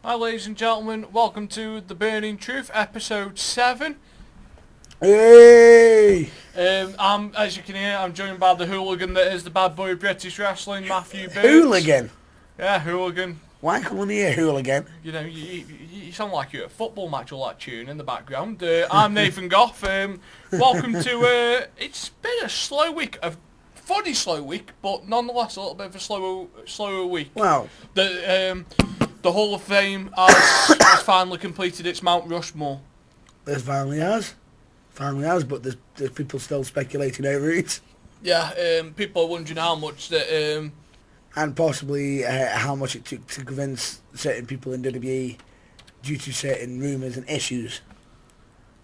Hi ladies and gentlemen, welcome to The Burning Truth, episode 7. Hey! As you can hear, I'm joined by the hooligan that is the bad boy of British wrestling, Matthew Bird. Hooligan? Yeah, hooligan. Why call me a hooligan? You know, you sound like you're at a football match with that tune in the background. I'm Nathan Goff. Welcome to, it's been a slow week, a funny slow week, but nonetheless a little bit of a slower week. Well, The Hall of Fame has finally completed its Mount Rushmore. it finally has, but there's people still speculating over it. Yeah, people are wondering how much that... And possibly how much it took to convince certain people in WWE due to certain rumours and issues.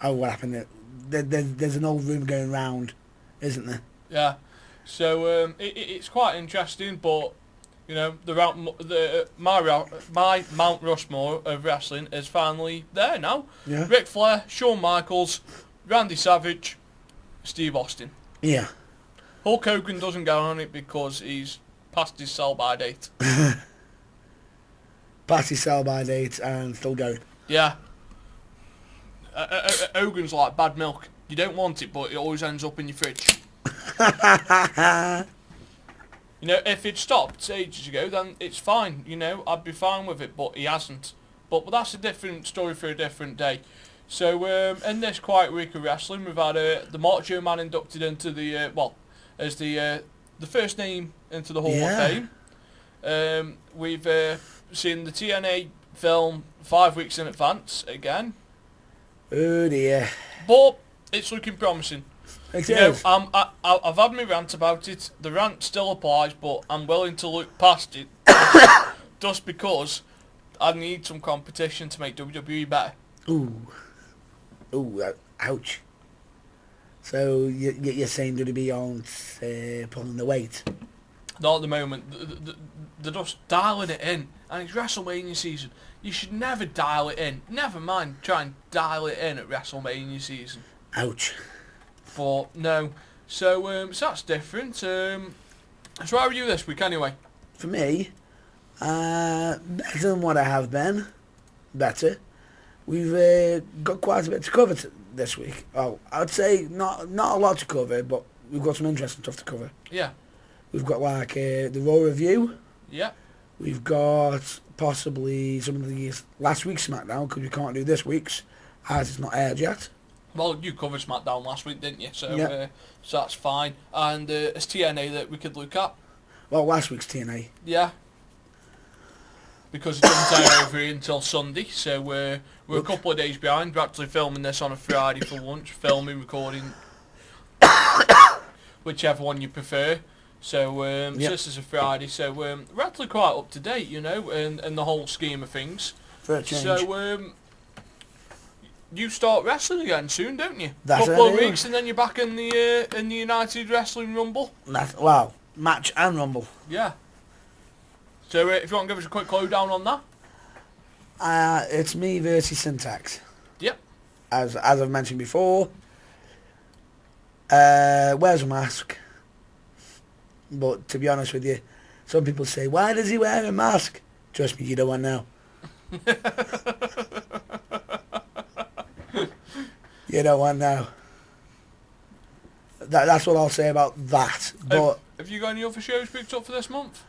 Oh, what happened? There's an old rumour going round, isn't there? Yeah, so it's quite interesting, but... You know, my Mount Rushmore of wrestling is finally there now. Yeah. Ric Flair, Shawn Michaels, Randy Savage, Steve Austin. Yeah. Hulk Hogan doesn't go on it because he's past his sell-by date. Past his sell-by date and still going. Yeah. Hogan's like bad milk. You don't want it, but it always ends up in your fridge. You know, if he'd stopped ages ago, then it's fine. You know, I'd be fine with it, but he hasn't. But that's a different story for a different day. So, in this quiet week of wrestling, we've had the Macho Man inducted into the, as the first name into the Hall of Fame. We've seen the TNA film 5 weeks in advance again. Oh dear. But it's looking promising. It You know, is. I've had my rant about it. The rant still applies, but I'm willing to look past it just because I need some competition to make WWE better. Ooh, ouch. So you're saying WWE aren't pulling the weight? Not at the moment. They're just dialing it in, and it's WrestleMania season. You should never dial it in. Never mind try and dial it in at WrestleMania season. Ouch. But no. So that's different. So how are you this week anyway? For me, better than what I have been. Better. We've got quite a bit to cover this week. Oh, I'd say not a lot to cover, but we've got some interesting stuff to cover. Yeah. We've got like the Raw review. Yeah. We've got possibly some of the last week's SmackDown because we can't do this week's as it's not aired yet. Well, you covered SmackDown last week, didn't you? So, Yeah. So that's fine. And it's TNA that we could look at. Well, last week's TNA. Yeah. Because it doesn't air over until Sunday, so we're a couple of days behind. We're actually filming this on a Friday for lunch. Filming, recording, whichever one you prefer. So, so this is a Friday, so we're actually quite up to date, you know, in the whole scheme of things. For a change. So, you start wrestling again soon, don't you? That's Couple of it, yeah. weeks, and then you're back in the United Wrestling Rumble. Wow, match and Rumble. Yeah. So if you want to give us a quick lowdown on that. It's me versus Syntax. Yep. As I've mentioned before. Wears a mask. But to be honest with you, some people say, why does he wear a mask? Trust me, you don't want to know. You don't want to know. That's what I'll say about that. But Have you got any other shows booked up for this month?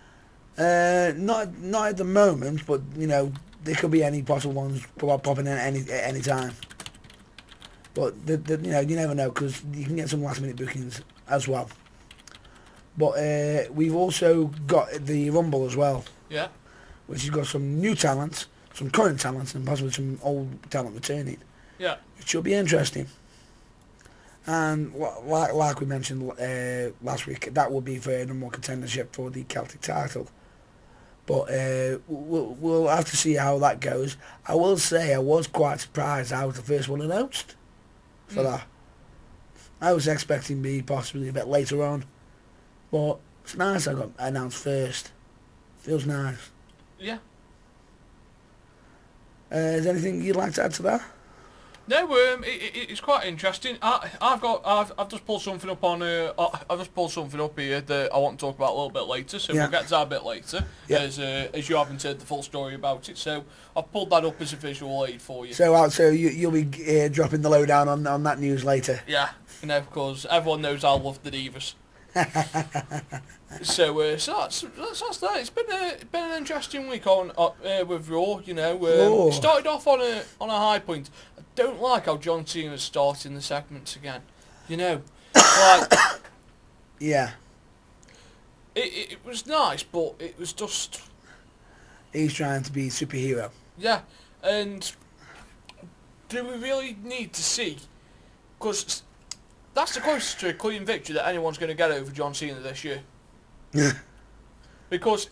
not at the moment, but you know there could be any possible ones popping in at any time. But you know you never know because you can get some last minute bookings as well. But we've also got the Rumble as well. Yeah. Which has got some new talent, some current talent, and possibly some old talent returning. Yeah. It should be interesting. And like we mentioned last week, that will be for a number one contendership for the Celtic title. But we'll have to see how that goes. I will say I was quite surprised I was the first one announced for that. I was expecting to be possibly a bit later on. But it's nice I got announced first. Feels nice. Yeah. Is there anything you'd like to add to that? No, it's quite interesting. I've just pulled something up on. I've just pulled something up here that I want to talk about a little bit later. So Yeah. we'll get to that a bit later, Yeah. as you haven't heard the full story about it. So I've pulled that up as a visual aid for you. So you'll be dropping the lowdown on that news later. Yeah, because everyone knows I love the Divas. So that's that. It's been an interesting week on with Raw. Raw. It started off on a high point. I don't like how John Cena's starting the segments again. Like Yeah, it was nice, but it was just he's trying to be superhero. yeah. And do we really need to see? Because that's the closest to a clean victory that anyone's going to get over John Cena this year. Because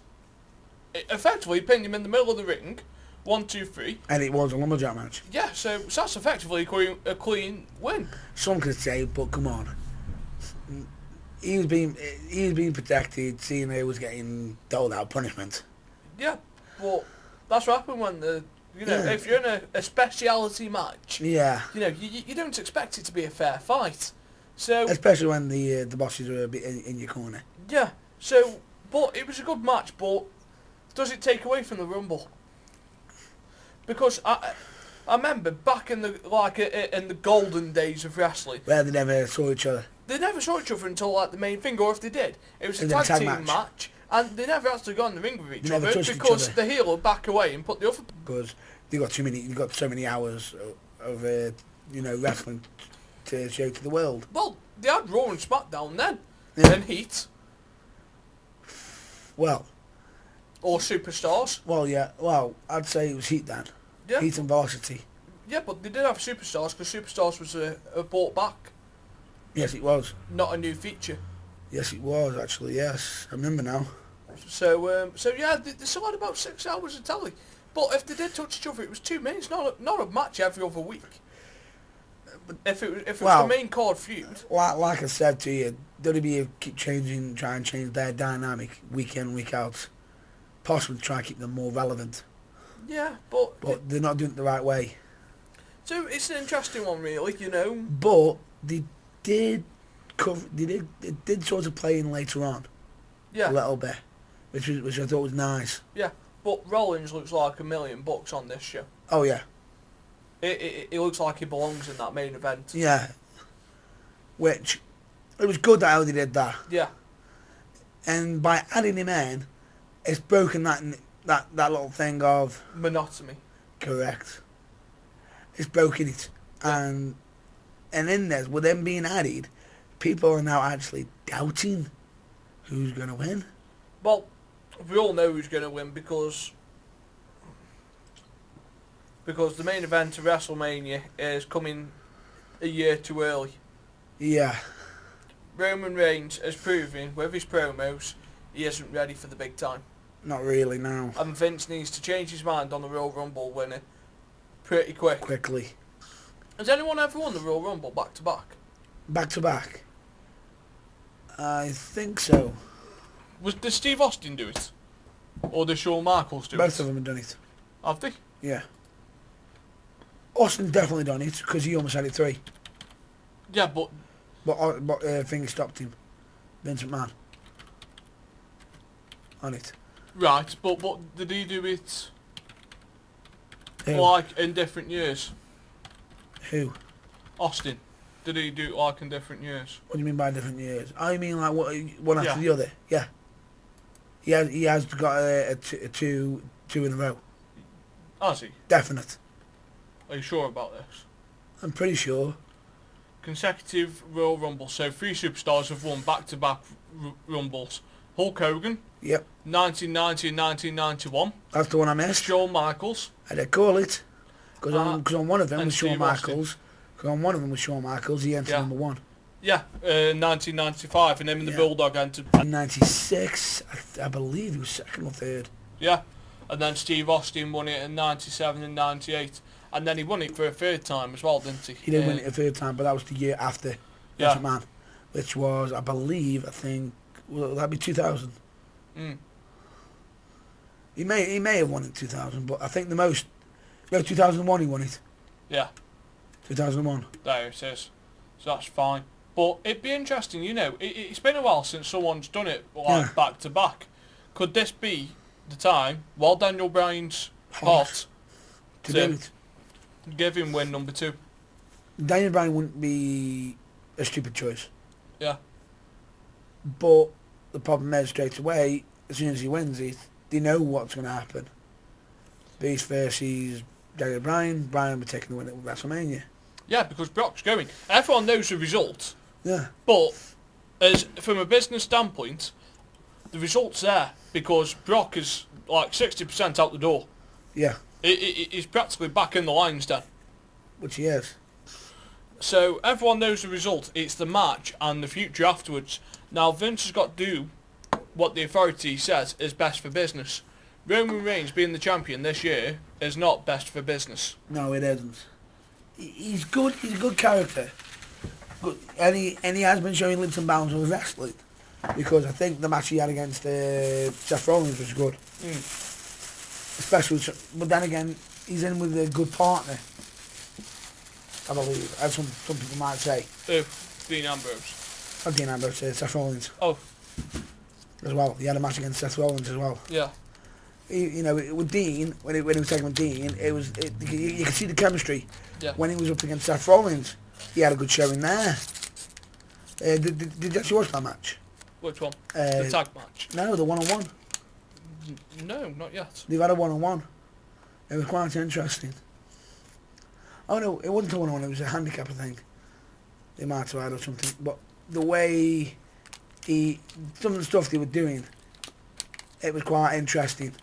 it effectively pinned him in the middle of the ring, 1, 2, 3. And it was a lumberjack match. Yeah, so that's effectively a clean win. Some could say, but come on. He was being protected. Cena was getting doled out punishment. Yeah, but that's what happened when Yeah. if you're in a speciality match, Yeah, you don't expect it to be a fair fight. So especially when the bosses are a bit in your corner. yeah, so but it was a good match. But does it take away from the Rumble? Because I remember back in the golden days of wrestling, Where they never saw each other. they never saw each other until like the main thing, or if they did, it was a It was a tag tag team match. match, and they never actually got in the ring with each They never other touched each because other. the heel would back away and put the other. Because you got so many hours of wrestling to show to the world. Well, they had Raw and SmackDown then, Yeah. and Heat Well, or Superstars. yeah. Well, I'd say it was Heat then. Yeah, Heat and Varsity. yeah, but they did have Superstars because Superstars was a brought back, Yes, it was. not a new feature. Yes, it was actually. Yes, I remember now. So yeah, they still had about 6 hours of telly. But if they did touch each other, it was 2 minutes, not a match every other week. But if it was Well, the main card feud, Like I said to you, WWE keep try and change their dynamic week in, week out. Possibly try and keep them more relevant. yeah, but They're not doing it the right way. so it's an interesting one, really. But they did sort of play in later on Yeah, a little bit, which I thought was nice. yeah. But Rollins looks like $1 million on this show. Oh yeah, It looks like he belongs in that main event. yeah. Which it was good that how they did that, Yeah, and by adding him in, it's broken that little thing of monotony. correct. It's broken it, and in this, with them being added, people are now actually doubting who's going to win. Well, we all know who's going to win because the main event of WrestleMania is coming a year too early. Yeah, Roman Reigns has proven with his promos he isn't ready for the big time. not really now. And Vince needs to change his mind on the Royal Rumble winner pretty quick. Quickly. Has anyone ever won the Royal Rumble back to back? Back to back. I think so. Did Steve Austin do it? Or did Shawn Michaels do Both it? of them have done it. Have they? Yeah. Austin's definitely done it because he almost had it 3. Yeah, but But Finger stopped him. Vince McMahon. On it. right, but did he do it Who? like in different years? Who? Austin. Did he do it like in different years? What do you mean by different years? I mean like one after Yeah. the other. Yeah. He has got a two in a row. Has he? Definite. Are you sure about this? I'm pretty sure. Consecutive Royal Rumbles. So 3 superstars have won back-to-back Rumbles. Hulk Hogan, Yep. 1990 and 1991. That's the one I missed. Shawn Michaels. I did call it. Because on one of them and was Shawn Steve Austin. Michaels. Because on one of them was Shawn Michaels. He entered Yeah. number 1. Yeah, 1995, and him and the Yeah. Bulldog entered. In 96, I believe he was 2nd or 3rd. Yeah, and then Steve Austin won it in 97 and 98. And then he won it for a 3rd time as well, didn't he? He didn't win it a 3rd time, but that was the year after Yeah. Vince McMahon. Which was, I think, will that be 2000? Mm. He may have won in 2000, but I think the most... No, 2001 he won it. Yeah. 2001. There it is. So that's fine. But it'd be interesting, it's been a while since someone's done it back to back. Could this be the time, while Daniel Bryan's hot, to do it? Give him win number 2? Daniel Bryan wouldn't be a stupid choice. Yeah. But the problem is, straight away, as soon as he wins it, they know what's going to happen. Beast versus Daniel Bryan. Bryan will be taking the win at WrestleMania. Yeah, because Brock's going. Everyone knows the result. Yeah. But from a business standpoint, the result's there because Brock is like 60% out the door. Yeah. He's practically back in the lion's den. Which he is. So everyone knows the result. It's the match and the future afterwards. Now Vince has got to do what the authority says is best for business. Roman Reigns being the champion this year is not best for business. No, it isn't. He's good. He's a good character. Good. And he has been showing leaps and bounds with wrestling. Because I think the match he had against Seth Rollins was good. Especially, but then again, he's in with a good partner. I believe, as some people might say. Dean Ambrose. Not Dean Ambrose, Seth Rollins. Oh. As well. He had a match against Seth Rollins as well. Yeah. With Dean, when he was taking with Dean, you could see the chemistry. Yeah. When he was up against Seth Rollins, he had a good showing there. Did you actually watch that match? Which one? The tag match? No, the one-on-one. No, not yet. They've had a one-on-one. It was quite interesting. Oh no, it wasn't a one-on-one, it was a handicap, I think. They might have had or something. But the way some of the stuff they were doing, it was quite interesting.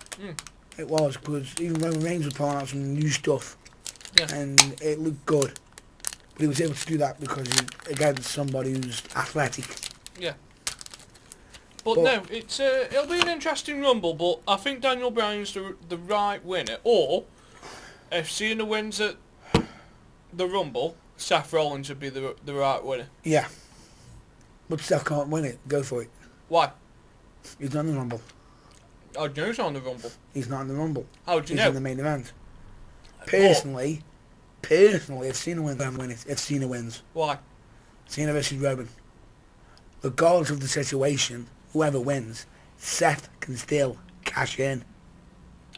It was, because even Roman Reigns was pulling out some new stuff. Yeah. And it looked good. But he was able to do that because he's against somebody who's athletic. Yeah. But no, it'll be an interesting rumble, but I think Daniel Bryan's the right winner. Or, if Cena wins at the rumble, Seth Rollins would be the right winner. Yeah. But Seth can't win it. Go for it. Why? He's not in the rumble. Oh, Joe's on the rumble. He's not in the rumble. How do you know? He's in the main event. Personally, if Cena wins, I'm winning. If Cena wins. Why? Cena versus Roman. Regardless of the situation, whoever wins, Seth can still cash in.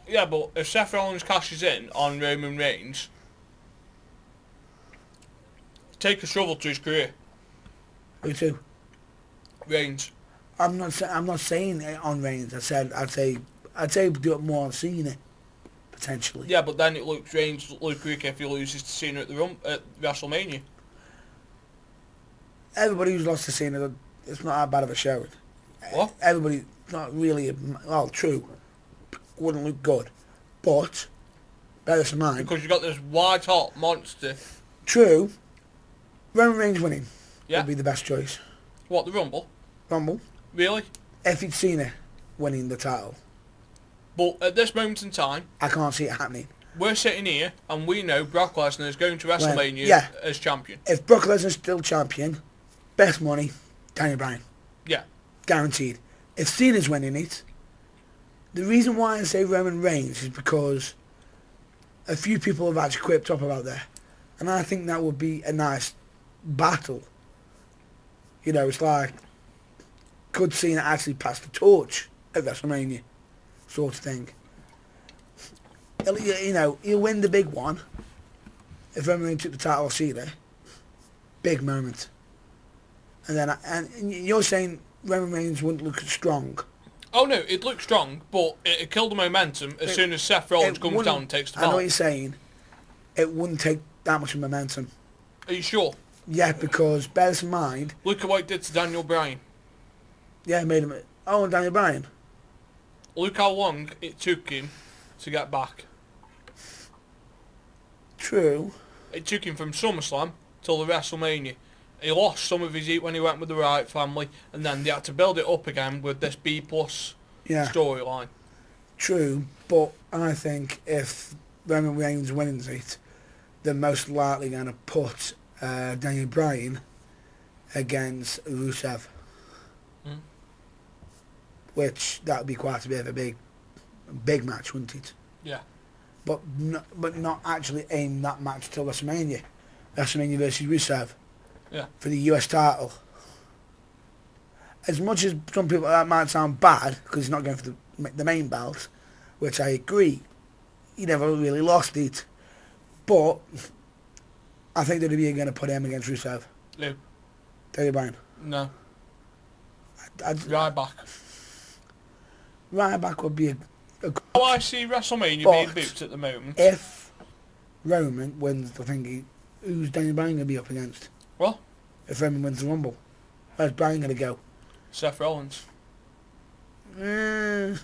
Yeah, but if Seth Rollins cashes in on Roman Reigns, take a shovel to his career. Who to? Reigns. I'm not saying it on Reigns. I'd say do it more on Cena, potentially. Yeah, but then it looks Reigns look weak if he loses to Cena at WrestleMania. Everybody who's lost to Cena, it's not that bad of a show. What? Everybody, not really. Well, true. Wouldn't look good, but better than mine. Because you got this white hot monster. True. Roman Reigns winning would be Yeah. the best choice. What, the Rumble? Rumble. Really? If it's Cena winning the title, But at this moment in time, I can't see it happening. we're sitting here and we know Brock Lesnar is going to WrestleMania yeah. as champion. If Brock Lesnar's still champion, best money, Daniel Bryan. Yeah. Guaranteed. If Cena's winning it, the reason why I say Roman Reigns is because a few people have actually quipped up about that. And I think that would be a nice battle. It's like, could Cena actually pass the torch at WrestleMania? Sort of thing. He'll win the big one. If Roman Reigns took the title off Cena, big moment. And then, and you're saying Roman Reigns wouldn't look strong. Oh no, it looks strong, but it'd kill the momentum as soon as Seth Rollins comes down and takes the I know ball. what you're saying. It wouldn't take that much momentum. Are you sure? Yeah, because bear in mind. Look at what it did to Daniel Bryan. Yeah, it made him. Oh, Daniel Bryan. Look how long it took him to get back. True. It took him from SummerSlam till the WrestleMania. He lost some of his heat when he went with the Wright family, and then they had to build it up again with this B+ storyline. True, but I think if Roman Reigns wins it, they're most likely going to put Daniel Bryan against Rusev. Which, that would be quite a bit of a big match, wouldn't it? Yeah. But not actually aim that match till WrestleMania. WrestleMania versus Rusev. Yeah. For the US title. As much as some people that might sound bad because he's not going for the main belt, which I agree, he never really lost it. But I think WWE are going to put him against Rusev. Who? Daniel Bryan. No. Ryback would be a How I see WrestleMania being booked at the moment. If Roman wins the thingy, who's Daniel Bryan going to be up against? What? If Roman wins the Rumble, where's Bryan going to go? Seth Rollins. Mm.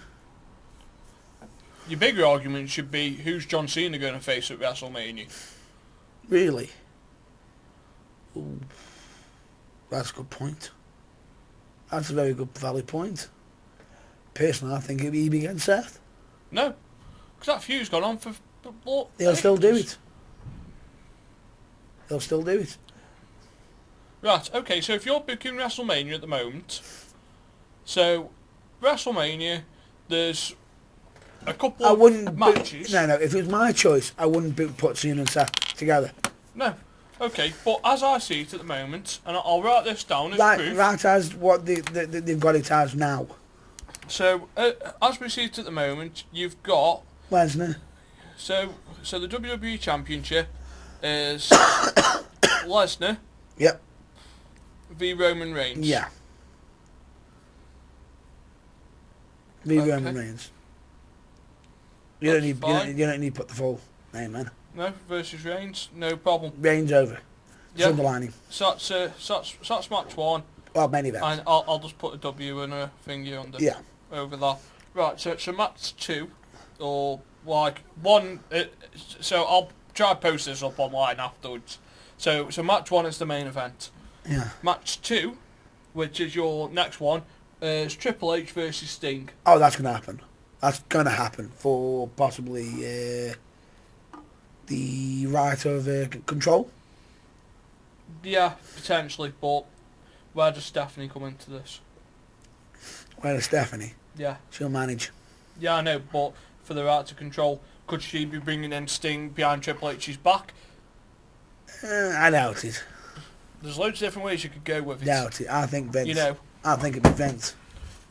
Your bigger argument should be who's John Cena going to face at WrestleMania? Really? Ooh. That's a good point. That's a very good, valid point. Personally, I think it'd be against Seth. No, because that feud's gone on for... He'll still do it. He'll still do it. Right, okay, so if you're booking WrestleMania at the moment, so WrestleMania, there's a couple of matches. No, if it was my choice, I wouldn't put Cena and Seth together. No, okay, but as I see it at the moment, and I'll write this down as proof. Right as what they've got it as now. So, as we see it at the moment, you've got... Lesnar. So the WWE Championship is Lesnar. Yep. V Roman Reigns. Yeah. V Roman Reigns. You don't need to put the full name in. No, versus Reigns, no problem. Reigns over. Yeah. Underlining. So that's match one. Well, main event. And I'll just put a W and a thingy under. Yeah. Over that. Right, so match two, or like one. So I'll try to post this up online afterwards. So match one is the main event. Yeah. Match two, which is your next one, is Triple H versus Sting. Oh, that's gonna happen. That's gonna happen for possibly the right of control. Yeah, potentially, but where does Stephanie come into this? Where is Stephanie? Yeah. She'll manage. Yeah, I know, but for the right to control, could she be bringing in Sting behind Triple H's back? I doubt it. There's loads of different ways you could go with it. Doubt it. I think Vince. You know. I think it'd be Vince.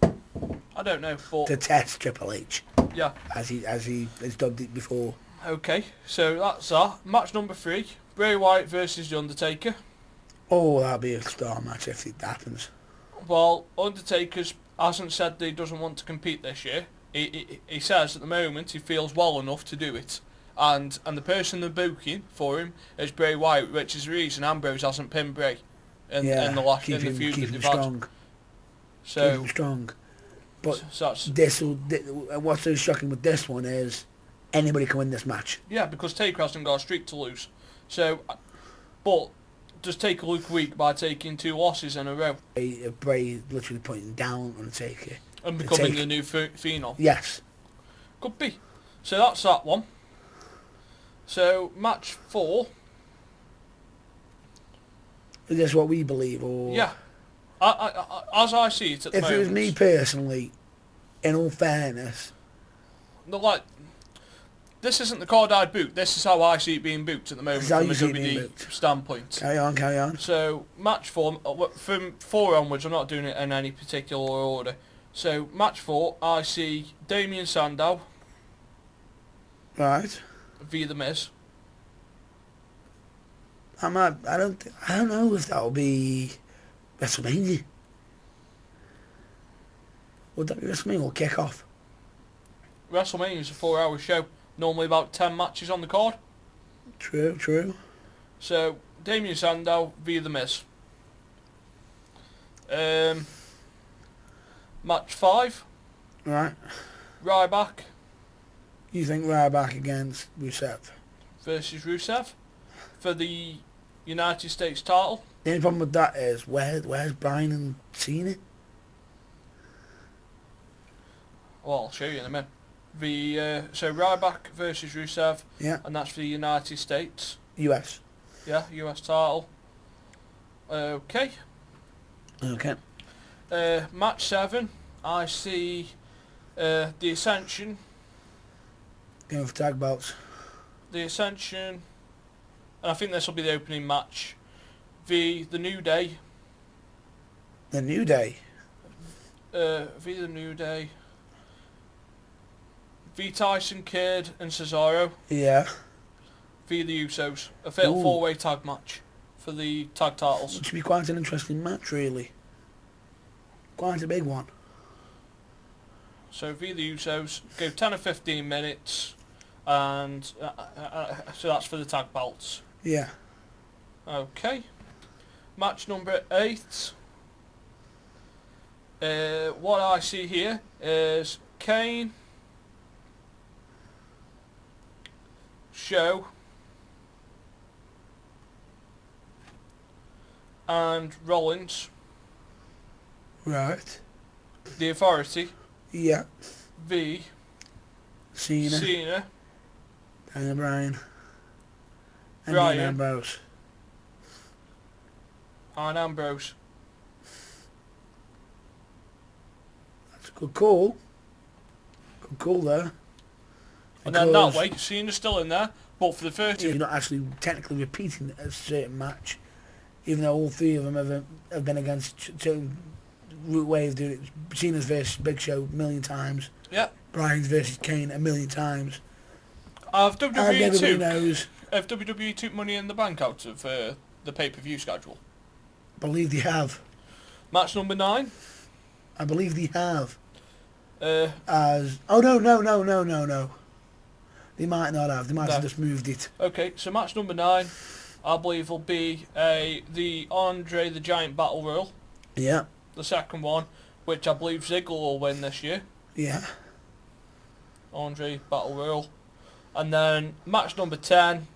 I don't know, but... To test Triple H. Yeah. As he has done it before. Okay, so that's that. Match number 3, Bray Wyatt versus The Undertaker. Oh, that'll be a star match if it happens. Well, Undertaker's hasn't said that he doesn't want to compete this year. He says at the moment he feels well enough to do it. And the person they're booking for him is Bray Wyatt, which is the reason Ambrose hasn't pinned Bray in the feud that they've strong. had. So keep him strong. But so what's so shocking with this one is anybody can win this match. Yeah, because Taker hasn't got a streak to lose. So, but does Taker look weak by taking 2 losses in a row? Bray literally putting down Undertaker. And becoming the new phenom? Yes. Could be. So that's that one. So, match 4. Is this what we believe, or...? Yeah. As I see it at the moment... If it was me personally, in all fairness... Like, this isn't the card I'd book. This is how I see it being booked at the moment from a WD standpoint. Carry on. So, match 4, from 4 onwards, I'm not doing it in any particular order. So, match 4, I see Damien Sandow. Right. Via The Miz. I don't know if that'll be WrestleMania. Would that be WrestleMania or kick-off? WrestleMania is a 4-hour show. Normally about 10 matches on the card. True. So, Damien Sandow via The Miz. Match 5. Right. Ryback. You think Ryback against Rusev? Versus Rusev. For the United States title. The only problem with that is, where's Bryan and Cena? Well, I'll show you in a minute. So Ryback versus Rusev. Yeah. And that's for the United States. US. Yeah, US title. Okay. Match 7. I see the Ascension. Going for tag belts. The Ascension and I think this will be the opening match. The New Day. The New Day. The New Day. V Tyson Kidd and Cesaro. Yeah. V the Usos. A fatal four-way tag match for the tag titles. Which should be quite an interesting match, really. Quite a big one. So V the Usos go 10 or 15 minutes, and so that's for the tag belts. Yeah. Okay. Match number 8. What I see here is Kane, Show, and Rollins. Right. The Authority. Yeah. V. Cena. Daniel Bryan. And Bryan. Dean Ambrose. And Ambrose. That's a good call. Good call there. And then that way, Cena's still in there, but for the 30... You're not actually technically repeating a certain match, even though all three of them have been against certain ways of doing it. Cena's versus Big Show a million times. Yeah. Bryan's versus Kane a million times. Have WWE took Money in the Bank out of the pay-per-view schedule? Believe they have. Match number 9. I believe they have. No. They might not have. They might have just moved it. Okay, so match number 9, I believe, will be the Andre the Giant Battle Royal. Yeah. The second one, which I believe Ziggler will win this year. Yeah. Andre Battle Royal. And then match number 10,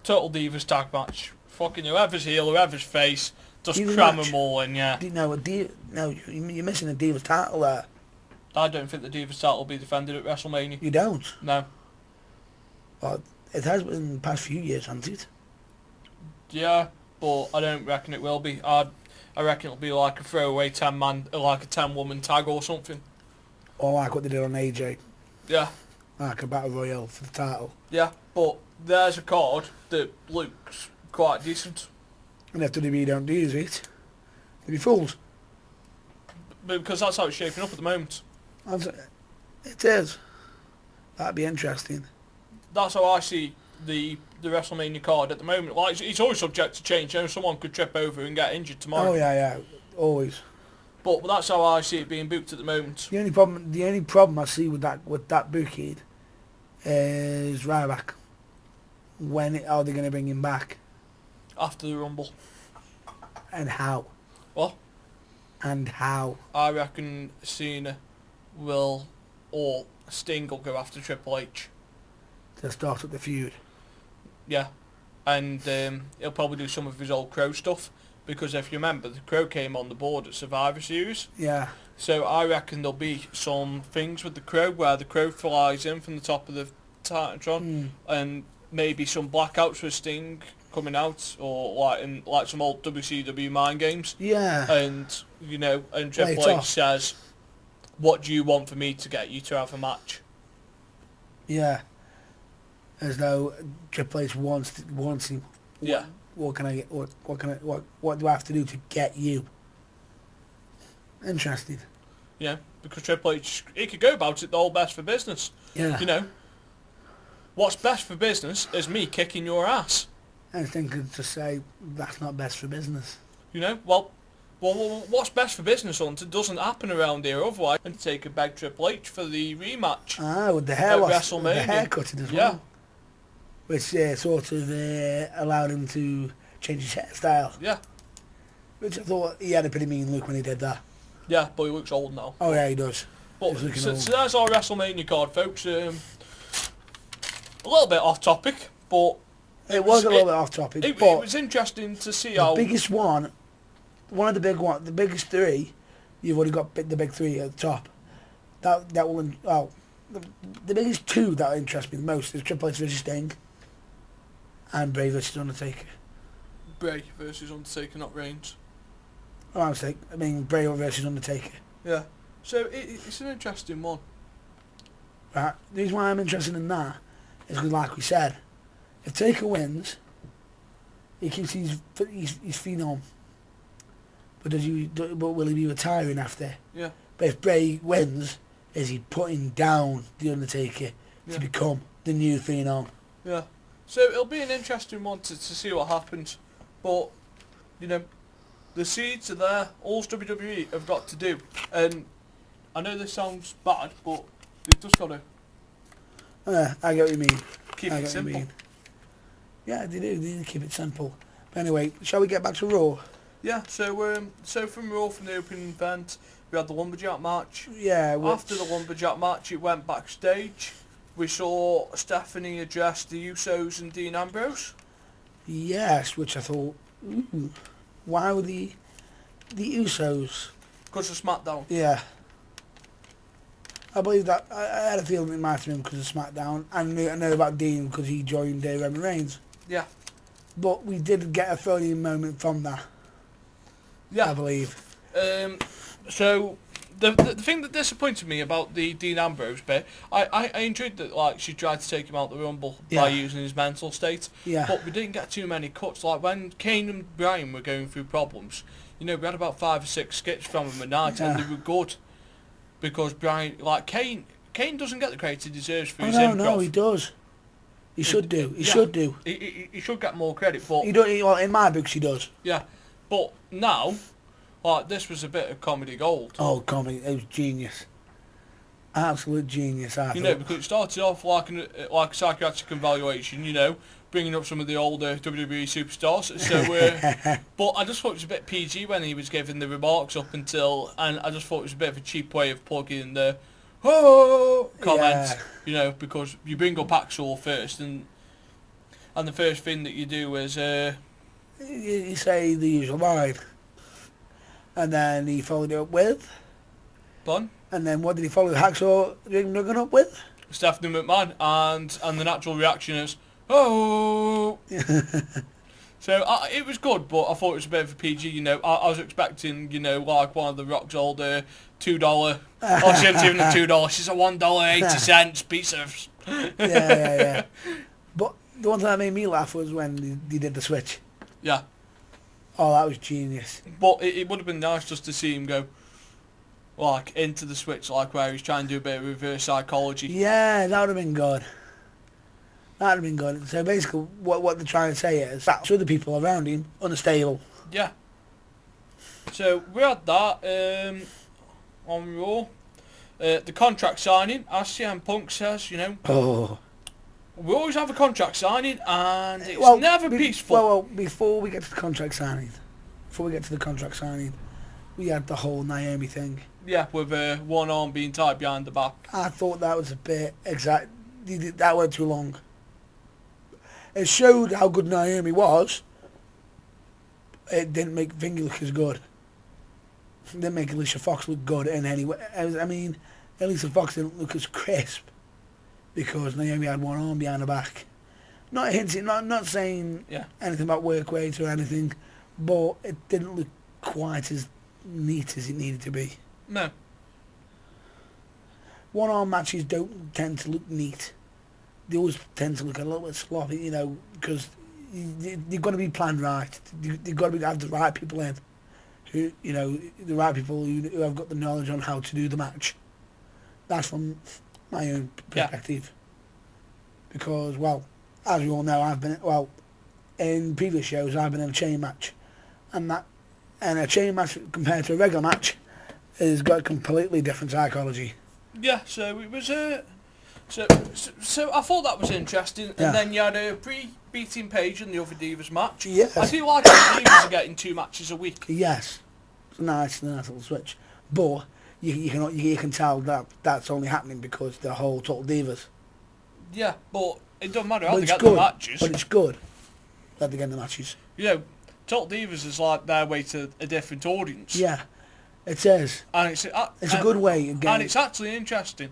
Total Divas tag match. Fucking whoever's heel, whoever's face, just cram them all in, yeah. No, you're missing a Divas title there. I don't think the Divas title will be defended at WrestleMania. You don't? No. Well, it has been in the past few years, hasn't it? Yeah, but I don't reckon it will be. I reckon it'll be like a throwaway 10-man, like a 10-woman tag or something. Or like what they did on AJ. Yeah. Like a Battle Royale for the title. Yeah, but there's a card that looks quite decent. And if WWE don't do it, they'd be fools. Because that's how it's shaping up at the moment. It is. That'd be interesting. That's how I see the WrestleMania card at the moment. Like, it's always subject to change. You know, someone could trip over and get injured tomorrow. Oh yeah, always. But that's how I see it being booked at the moment. The only problem I see with that booking is Ryback. When are they going to bring him back? After the Rumble. And how? What? And how? I reckon Cena will, or Sting will go after Triple H. To start up the feud. Yeah. And he'll probably do some of his old Crow stuff. Because if you remember, the Crow came on the board at Survivor Series. Yeah. So I reckon there'll be some things with the Crow where the Crow flies in from the top of the Titantron, and maybe some blackouts with Sting coming out, or like some old WCW mind games. Yeah. And and Triple H says, "What do you want for me to get you to have a match?" Yeah. As though Triple H wants him. Yeah. What can I get? What do I have to do to get you? Interesting. Yeah, because Triple H, he could go about it the whole best for business. Yeah. What's best for business is me kicking your ass. I think to say that's not best for business. Well, what's best for business, Hunter, doesn't happen around here otherwise. And take a bag Triple H for the rematch. With the hair loss, WrestleMania. the haircutting as well. Which sort of allowed him to change his hairstyle. Yeah. Which I thought he had a pretty mean look when he did that. Yeah, but he looks old now. Oh yeah, he does. But so there's our WrestleMania card, folks. A little bit off topic, but it was a little bit off topic. It was interesting to see how the biggest one of the biggest three. You've already got the big three at the top. That will the biggest two that interest me the most is Triple H versus Sting. And Bray versus Undertaker. Bray versus Undertaker, not Reigns. Oh, I mean Bray versus Undertaker. Yeah. So it's an interesting one. Right. The reason why I'm interested in that is because, like we said, If Taker wins, he keeps his phenom. But will he be retiring after? Yeah. But if Bray wins, is he putting down the Undertaker to become the new phenom? Yeah. So it'll be an interesting one to see what happens. But, you know, the seeds are there. All WWE have got to do. And I know this sounds bad, but they've just got to... I get what you mean. Keep it simple. Yeah, they do. They need to keep it simple. But anyway, shall we get back to Raw? Yeah, so from Raw, from the opening event, we had the Lumberjack match. Yeah. After the Lumberjack match, it went backstage. We saw Stephanie address the Usos and Dean Ambrose. Yes, which I thought, why were the Usos? Because of SmackDown. Yeah. I believe that. I had a feeling it might have been because of SmackDown. I know about Dean because he joined Roman Reigns. Yeah. But we did get a funny moment from that. Yeah. I believe. So the thing that disappointed me about the Dean Ambrose bit, I enjoyed that, like, she tried to take him out the Rumble by using his mental state. Yeah. But we didn't get too many cuts. Like when Kane and Bryan were going through problems, you know, we had about 5 or 6 skits from them a night, and they were good. Because Bryan, like Kane doesn't get the credit he deserves for his improv. No, he does. He should do. He should do. He should get more credit, but well, in my books, he does. Yeah, but now, like, this was a bit of comedy gold. Oh, comedy! It was genius. Absolute genius. I thought. Because it started off like a psychiatric evaluation. You know, bringing up some of the older WWE superstars. So, but I just thought it was a bit PG when he was giving the remarks up until, and I just thought it was a bit of a cheap way of plugging in the comments. You know, because you bring up Axel first, and the first thing that you do is you say the usual line, and then he followed it up with. Pardon? And then what did he follow Hacksaw Duggan up with? Stephanie McMahon, and the natural reaction is, oh! So it was good, but I thought it was a bit of a PG, you know. I was expecting, you know, like one of the Rock's old $2, oh, she wasn't even a $2, she's a $1.80 piece of... yeah. But the one thing that made me laugh was when they did the switch. Yeah. Oh, that was genius. But it would have been nice just to see him go, like, into the switch, like where he's trying to do a bit of reverse psychology. Yeah, that would have been good. That would have been good. So basically, what they're trying to say is that other people around him unstable. Yeah. So we had that on Raw. The contract signing, as CM Punk says, you know. Oh. We always have a contract signing, and it's never peaceful. Well, before we get to the contract signing, we had the whole Naomi thing. Yeah, with one arm being tied behind the back. I thought that was a bit exact. That went too long. It showed how good Naomi was. It didn't make Vingy look as good. It didn't make Alicia Fox look good in any way. I mean, Alicia Fox didn't look as crisp because Naomi had one arm behind her back. Not hinting, not saying anything about work rates or anything, but it didn't look quite as neat as it needed to be. No. One arm matches don't tend to look neat. They always tend to look a little bit sloppy, you know, because they've got to be planned right. They've got to have the right people in, who, you know, the right people who have got the knowledge on how to do the match. That's from my own perspective. Yeah. Because, well, as we all know, in previous shows I've been in a chain match, and a chain match compared to a regular match has got completely different psychology. Yeah, so it was so I thought that was interesting, and then you had a pre-beating Paige in the other Divas match. Yes. I do like that the Divas are getting 2 matches a week. Yes, it's a nice little switch, but you can tell that that's only happening because the whole Total Divas. Yeah, but it doesn't matter how they get the matches. But it's good that they get the matches. You know, Total Divas is like their way to a different audience. Yeah, it is. And it's a good way again. And it's actually interesting.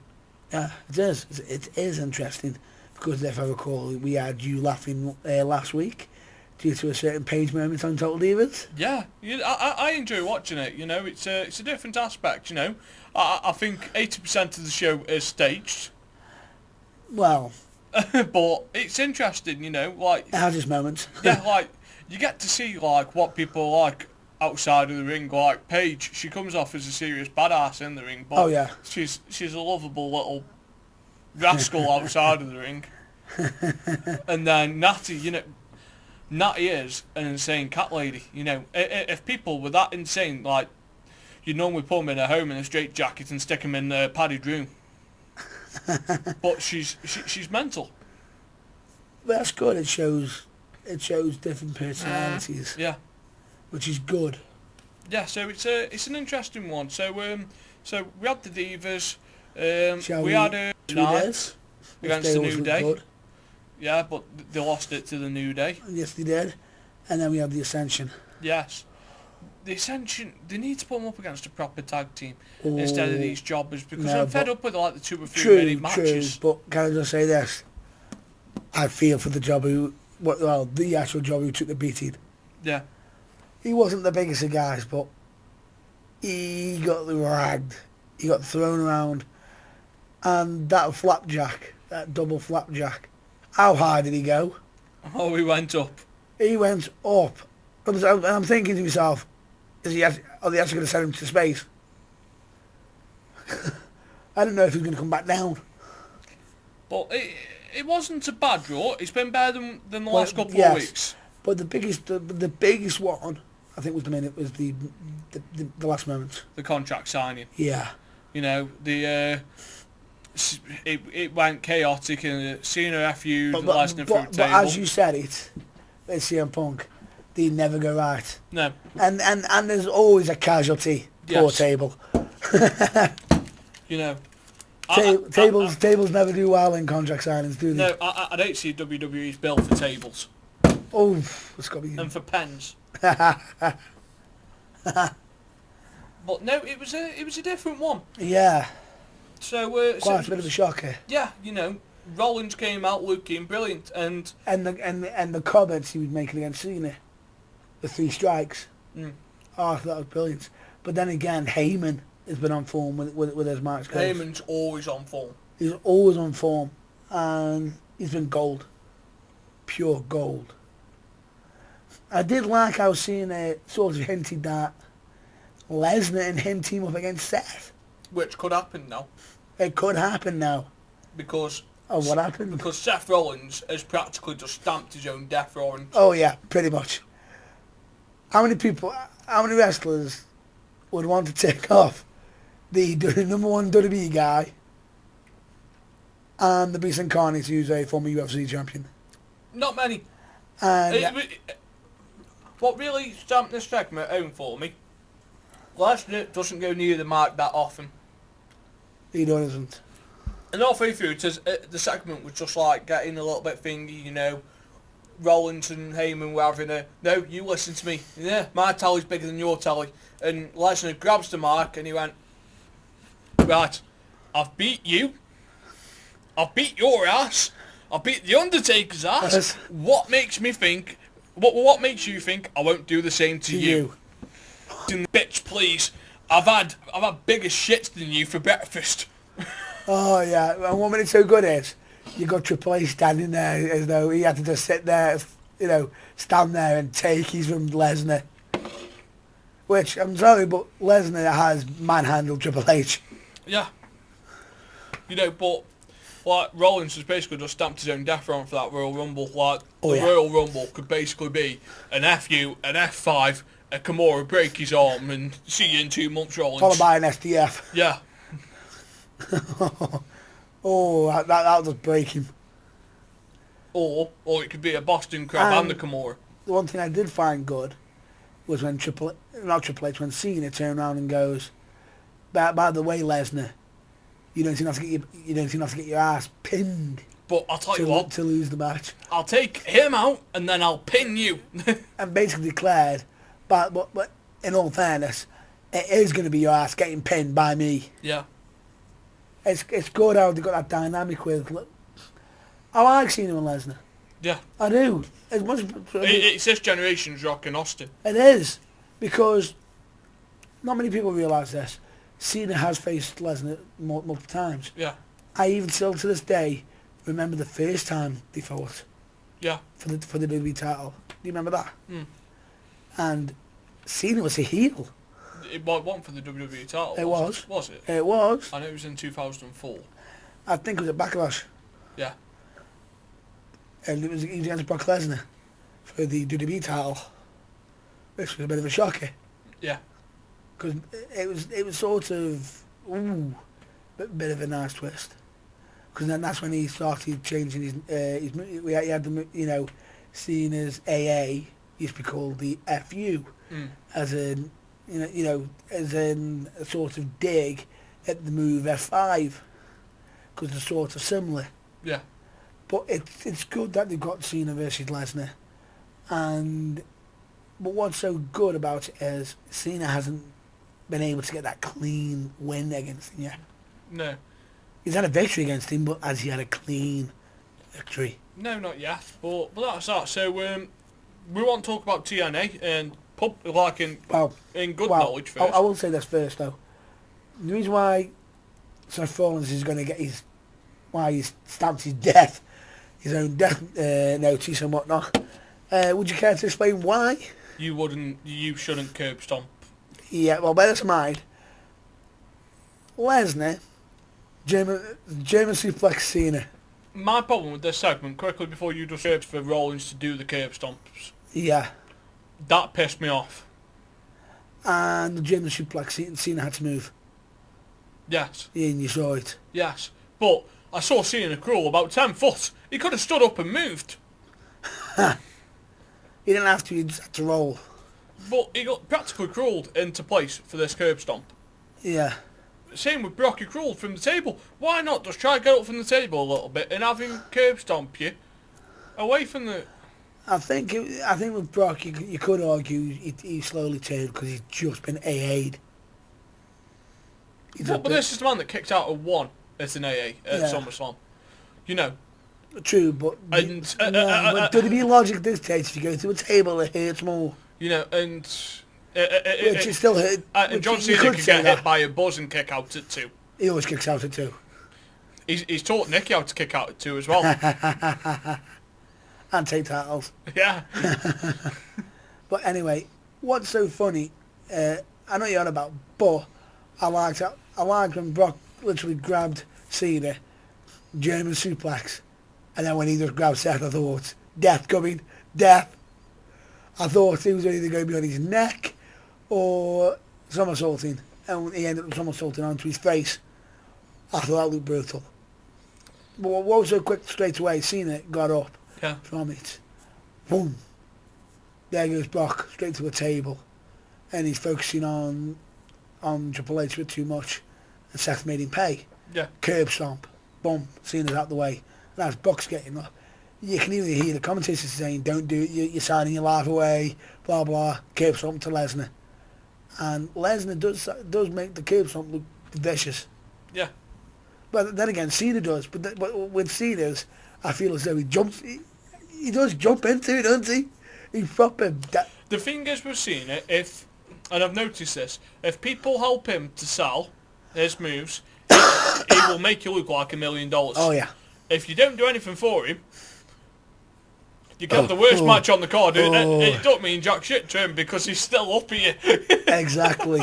Yeah, it is. It is interesting because if I recall, we had you laughing last week due to a certain Page moment on Total Divas. Yeah, I enjoy watching it. You know, it's a different aspect. You know, I think 80% of the show is staged. Well, But it's interesting, you know, like, It has its moments. yeah, like, you get to see, like, what people are like outside of the ring. Like, Paige, she comes off as a serious badass in the ring, but Oh, yeah. she's a lovable little rascal outside of the ring. And then Natty, you know, Natty is an insane cat lady, you know. If people were that insane, like, you'd normally put them in a home in a straitjacket and stick them in a padded room. But she's mental. That's good. It shows different personalities, Yeah. which is good. Yeah, so it's an interesting one. So we had the Divas. Shall we had a Two night days, against which the they New always Day. look good. Yeah, but they lost it to the New Day. Yes, they did. And then we had the Ascension. Yes. The Ascension, they need to put them up against a proper tag team instead of these jobbers, because no, I'm fed but up with like the 2 or 3 minute matches. True, but can I just say this? I feel for the job the actual job who took the beating. Yeah. He wasn't the biggest of guys, but he got ragged. He got thrown around. And that flapjack, that double flapjack, how high did he go? Oh, he went up. He went up. And I'm thinking to myself, are they actually going to send him to space? I don't know if he's going to come back down. But it wasn't a bad draw. It's been better than the last couple of weeks. But the biggest one, I think, was the last moment. The contract signing. Yeah. You know, it went chaotic and Cena FU'd Lesnar through table. But as you said it's CM Punk. They never go right. No. And there's always a casualty. Poor table. You know. Tables never do well in contract signings, do they? No, I don't see WWE's bill for tables. Oh, it's got to be... And for pens. But no, it was a different one. Yeah. So quite a bit of a shocker. Yeah, you know, Rollins came out looking brilliant, and the comments he was making against Cena, the 3 strikes. Mm. Oh, that was brilliant. But then again, Heyman has been on form with his match. Heyman's always on form. He's always on form, and he's been gold, pure gold. I did like how Cena sort of hinted that Lesnar and him team up against Seth. Which could happen now. It could happen now. Because... Oh, what happened? Because Seth Rollins has practically just stamped his own death warrant. Oh, yeah, pretty much. How many wrestlers would want to take off the number 1 WWE guy and the Beast Incarnate, who's a former UFC champion? Not many. And what really stamped this segment home for me, Lesnar doesn't go near the mic that often. He doesn't. And all through it, the segment was just like getting a little bit thingy, you know. Rollins and Heyman were having no, you listen to me. Yeah, my tally's bigger than your tally. And Lesnar grabs the mic and he went, right, I've beat you. I've beat your ass. I've beat the Undertaker's ass. Yes. What makes me think? What makes you think I won't do the same to you? Bitch, please. I've had bigger shits than you for breakfast. Oh yeah, and what made it so good is you got Triple H standing there as though he had to just sit there, you know, stand there and take his from Lesnar. Which, I'm sorry, but Lesnar has manhandled Triple H. Yeah. You know, but like Rollins has basically just stamped his own death warrant for that Royal Rumble. Like Royal Rumble could basically be an FU, an F5, a Kimura break his arm and see you in 2 months, Rollins. Followed by an SDF. Yeah. Oh, that'll just break him. Or it could be a Boston Crab and the Kimura. The one thing I did find good was when when Cena turned around and goes, by the way, Lesnar, you don't seem to have to get your ass pinned. But I'll tell you what, to lose the match. I'll take him out and then I'll pin you. And basically declared, but in all fairness, it is going to be your ass getting pinned by me. Yeah. It's good how they got that dynamic with. I like Cena and Lesnar. Yeah. I do. As much. It's this generation's Rock and Austin. It is, because not many people realise this. Cena has faced Lesnar multiple times. Yeah. I even still to this day remember the first time they fought Yeah. for the WWE title? Do you remember that? Mm. And Cena was a heel. It won for the WWE title. It was. Was it? It was. I know it was in 2004. I think it was a Backlash. Yeah. And it was against Brock Lesnar for the WWE title, which was a bit of a shocker. Yeah. Because it was sort of bit of a nice twist. Because then that's when he started changing his he had the seen as AA used to be called the FU, as in as in a sort of dig at the move F5, because they're sort of similar. Yeah. But it's good that they've got Cena versus Lesnar, but what's so good about it is Cena hasn't been able to get that clean win against him yet. No. He's had a victory against him, but has he had a clean victory? No, not yet. But that's that. So we want to talk about TNA and in good knowledge first. I will say this first though. The reason why Seth Rollins is going to get why he's stamped his own death notice and whatnot. Would you care to explain why? You shouldn't curb stomp. Yeah, well, bear this in mind. Lesnar, German suplex Cena. My problem with this segment, quickly before you just search for Rollins to do the curb stomps, Yeah. that pissed me off. And the German suplex Cena had to move. Yes. Yeah, and you saw it. Yes. But I saw Cena crawl about 10 foot. He could have stood up and moved. He didn't have to, he just had to roll. But he got practically crawled into place for this curb stomp. Yeah. Same with Brock, he crawled from the table. Why not just try to get up from the table a little bit and have him curb stomp you away from the... I think with Brock, you could argue he slowly turned because he's just been AA'd. But this is the man that kicked out of one as an AA at SummerSlam. You know. True, but but WWE logic dictates if you go through a table, it hurts more. You know, and... which is still hurt. And John Cena could get hit by a buzz and kick out at 2. He always kicks out at 2. He's taught Nicky how to kick out at 2 as well. And take titles. Yeah. But anyway, what's so funny, I know you're on about, but I liked when Brock literally grabbed Cena, German suplex, and then when he just grabbed Seth, I thought, death coming, death. I thought he was either going to be on his neck or somersaulting, and when he ended up somersaulting onto his face. I thought that looked brutal. But what was so quick straight away, Cena got up from it. Boom. There goes Brock, straight to a table. And he's focusing on Triple H a bit too much. And Seth made him pay. Yeah. Curb stomp. Boom. Cena's out the way. And as Brock's getting up, you can even hear the commentators saying, don't do it, you're signing your life away, blah, blah. Curb stomp to Lesnar. And Lesnar does make the curb stomp look vicious. Yeah. But then again, Cena does. But with Cena's, I feel as though he jumps... He does jump into it, doesn't he? He proper... The thing is with Cena, and I've noticed this, if people help him to sell his moves, he will make you look like $1 million. Oh, yeah. If you don't do anything for him, you get the worst match on the card. It don't mean jack shit to him because he's still up here. Exactly.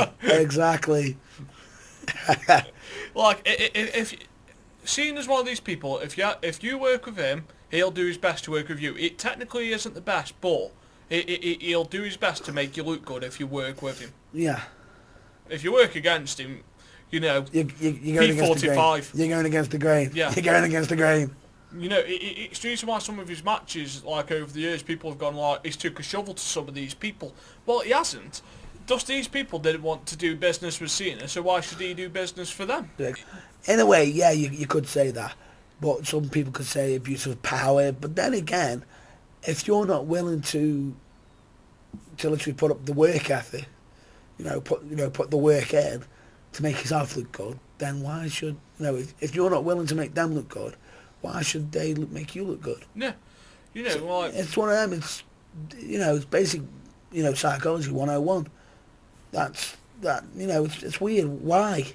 Like, if Cena's one of these people, if you work with him, he'll do his best to work with you. It technically isn't the best, but he'll do his best to make you look good if you work with him. Yeah. If you work against him, you know, you're going P45. You're going against the grain. Yeah. You're going against the grain. You know, it's the reason why some of his matches, like over the years, people have gone like, he's took a shovel to some of these people. Well, he hasn't. Just these people didn't want to do business with Cena, so why should he do business for them? In a way, yeah, you could say that. But some people could say abuse of power. But then again, if you're not willing to literally put up the work ethic, put the work in to make yourself look good, then why should if you're not willing to make them look good, why should they make you look good? Yeah, like it's one of them. It's it's basic psychology 101. It's weird. Why?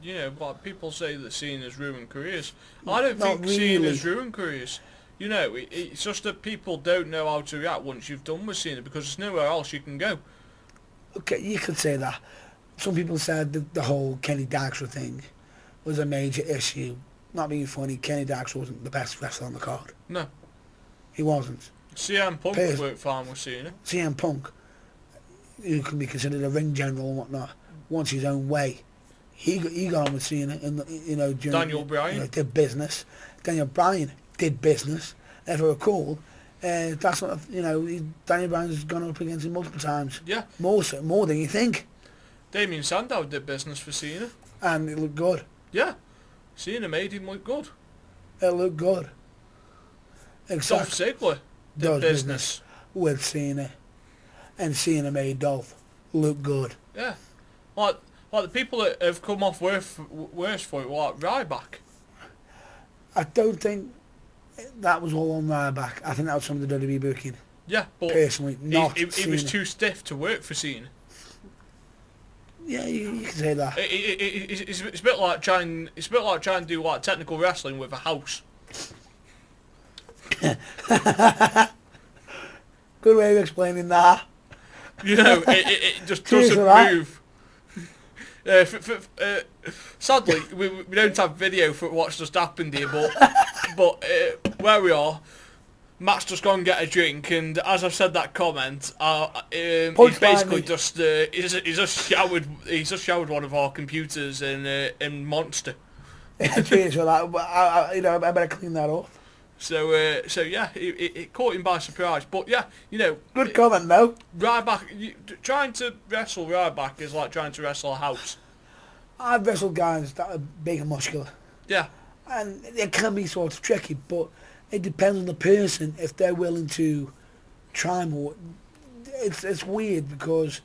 You know, but people say that Cena's ruined careers. I don't Not think really. Cena's ruined careers. You know, it's just that people don't know how to react once you've done with Cena because there's nowhere else you can go. Okay, you could say that. Some people said the whole Kenny Dykstra thing was a major issue. Not being funny, Kenny Dykstra wasn't the best wrestler on the card. No. He wasn't. CM Punk worked fine with Cena. CM Punk, who can be considered a ring general and whatnot, wants his own way. He got on with Cena and, you know, during, Daniel Bryan. You know, did business. Daniel Bryan did business. If I recall, that's what, you know, Daniel Bryan's gone up against him multiple times. Yeah. More than you think. Damien Sandow did business for Cena. And it looked good. Yeah. Cena made him look good. It looked good. Dolph Ziggler did business with Cena. And Cena made Dolph look good. Yeah. Like the people that have come off worse for it were like Ryback. I don't think that was all on Ryback. I think that was some of the WWE booking. Yeah, but personally, not he Cena. was too stiff to work for Cena. Yeah, you can say that. It's a bit like trying to do like technical wrestling with a house. Good way of explaining that. You know, it just Cheers doesn't move. Sadly, we don't have video for what's just happened here, but where we are, Matt's just gone and get a drink, and as I've said that comment, he's basically just he's just showered one of our computers in Monster. Cheers for that. But I better clean that up. So yeah, it caught him by surprise. But yeah, you know, good comment though. Ryback, trying to wrestle Ryback is like trying to wrestle a house. I've wrestled guys that are big and muscular. Yeah. And it can be sort of tricky, but it depends on the person if they're willing to try more. It's weird because,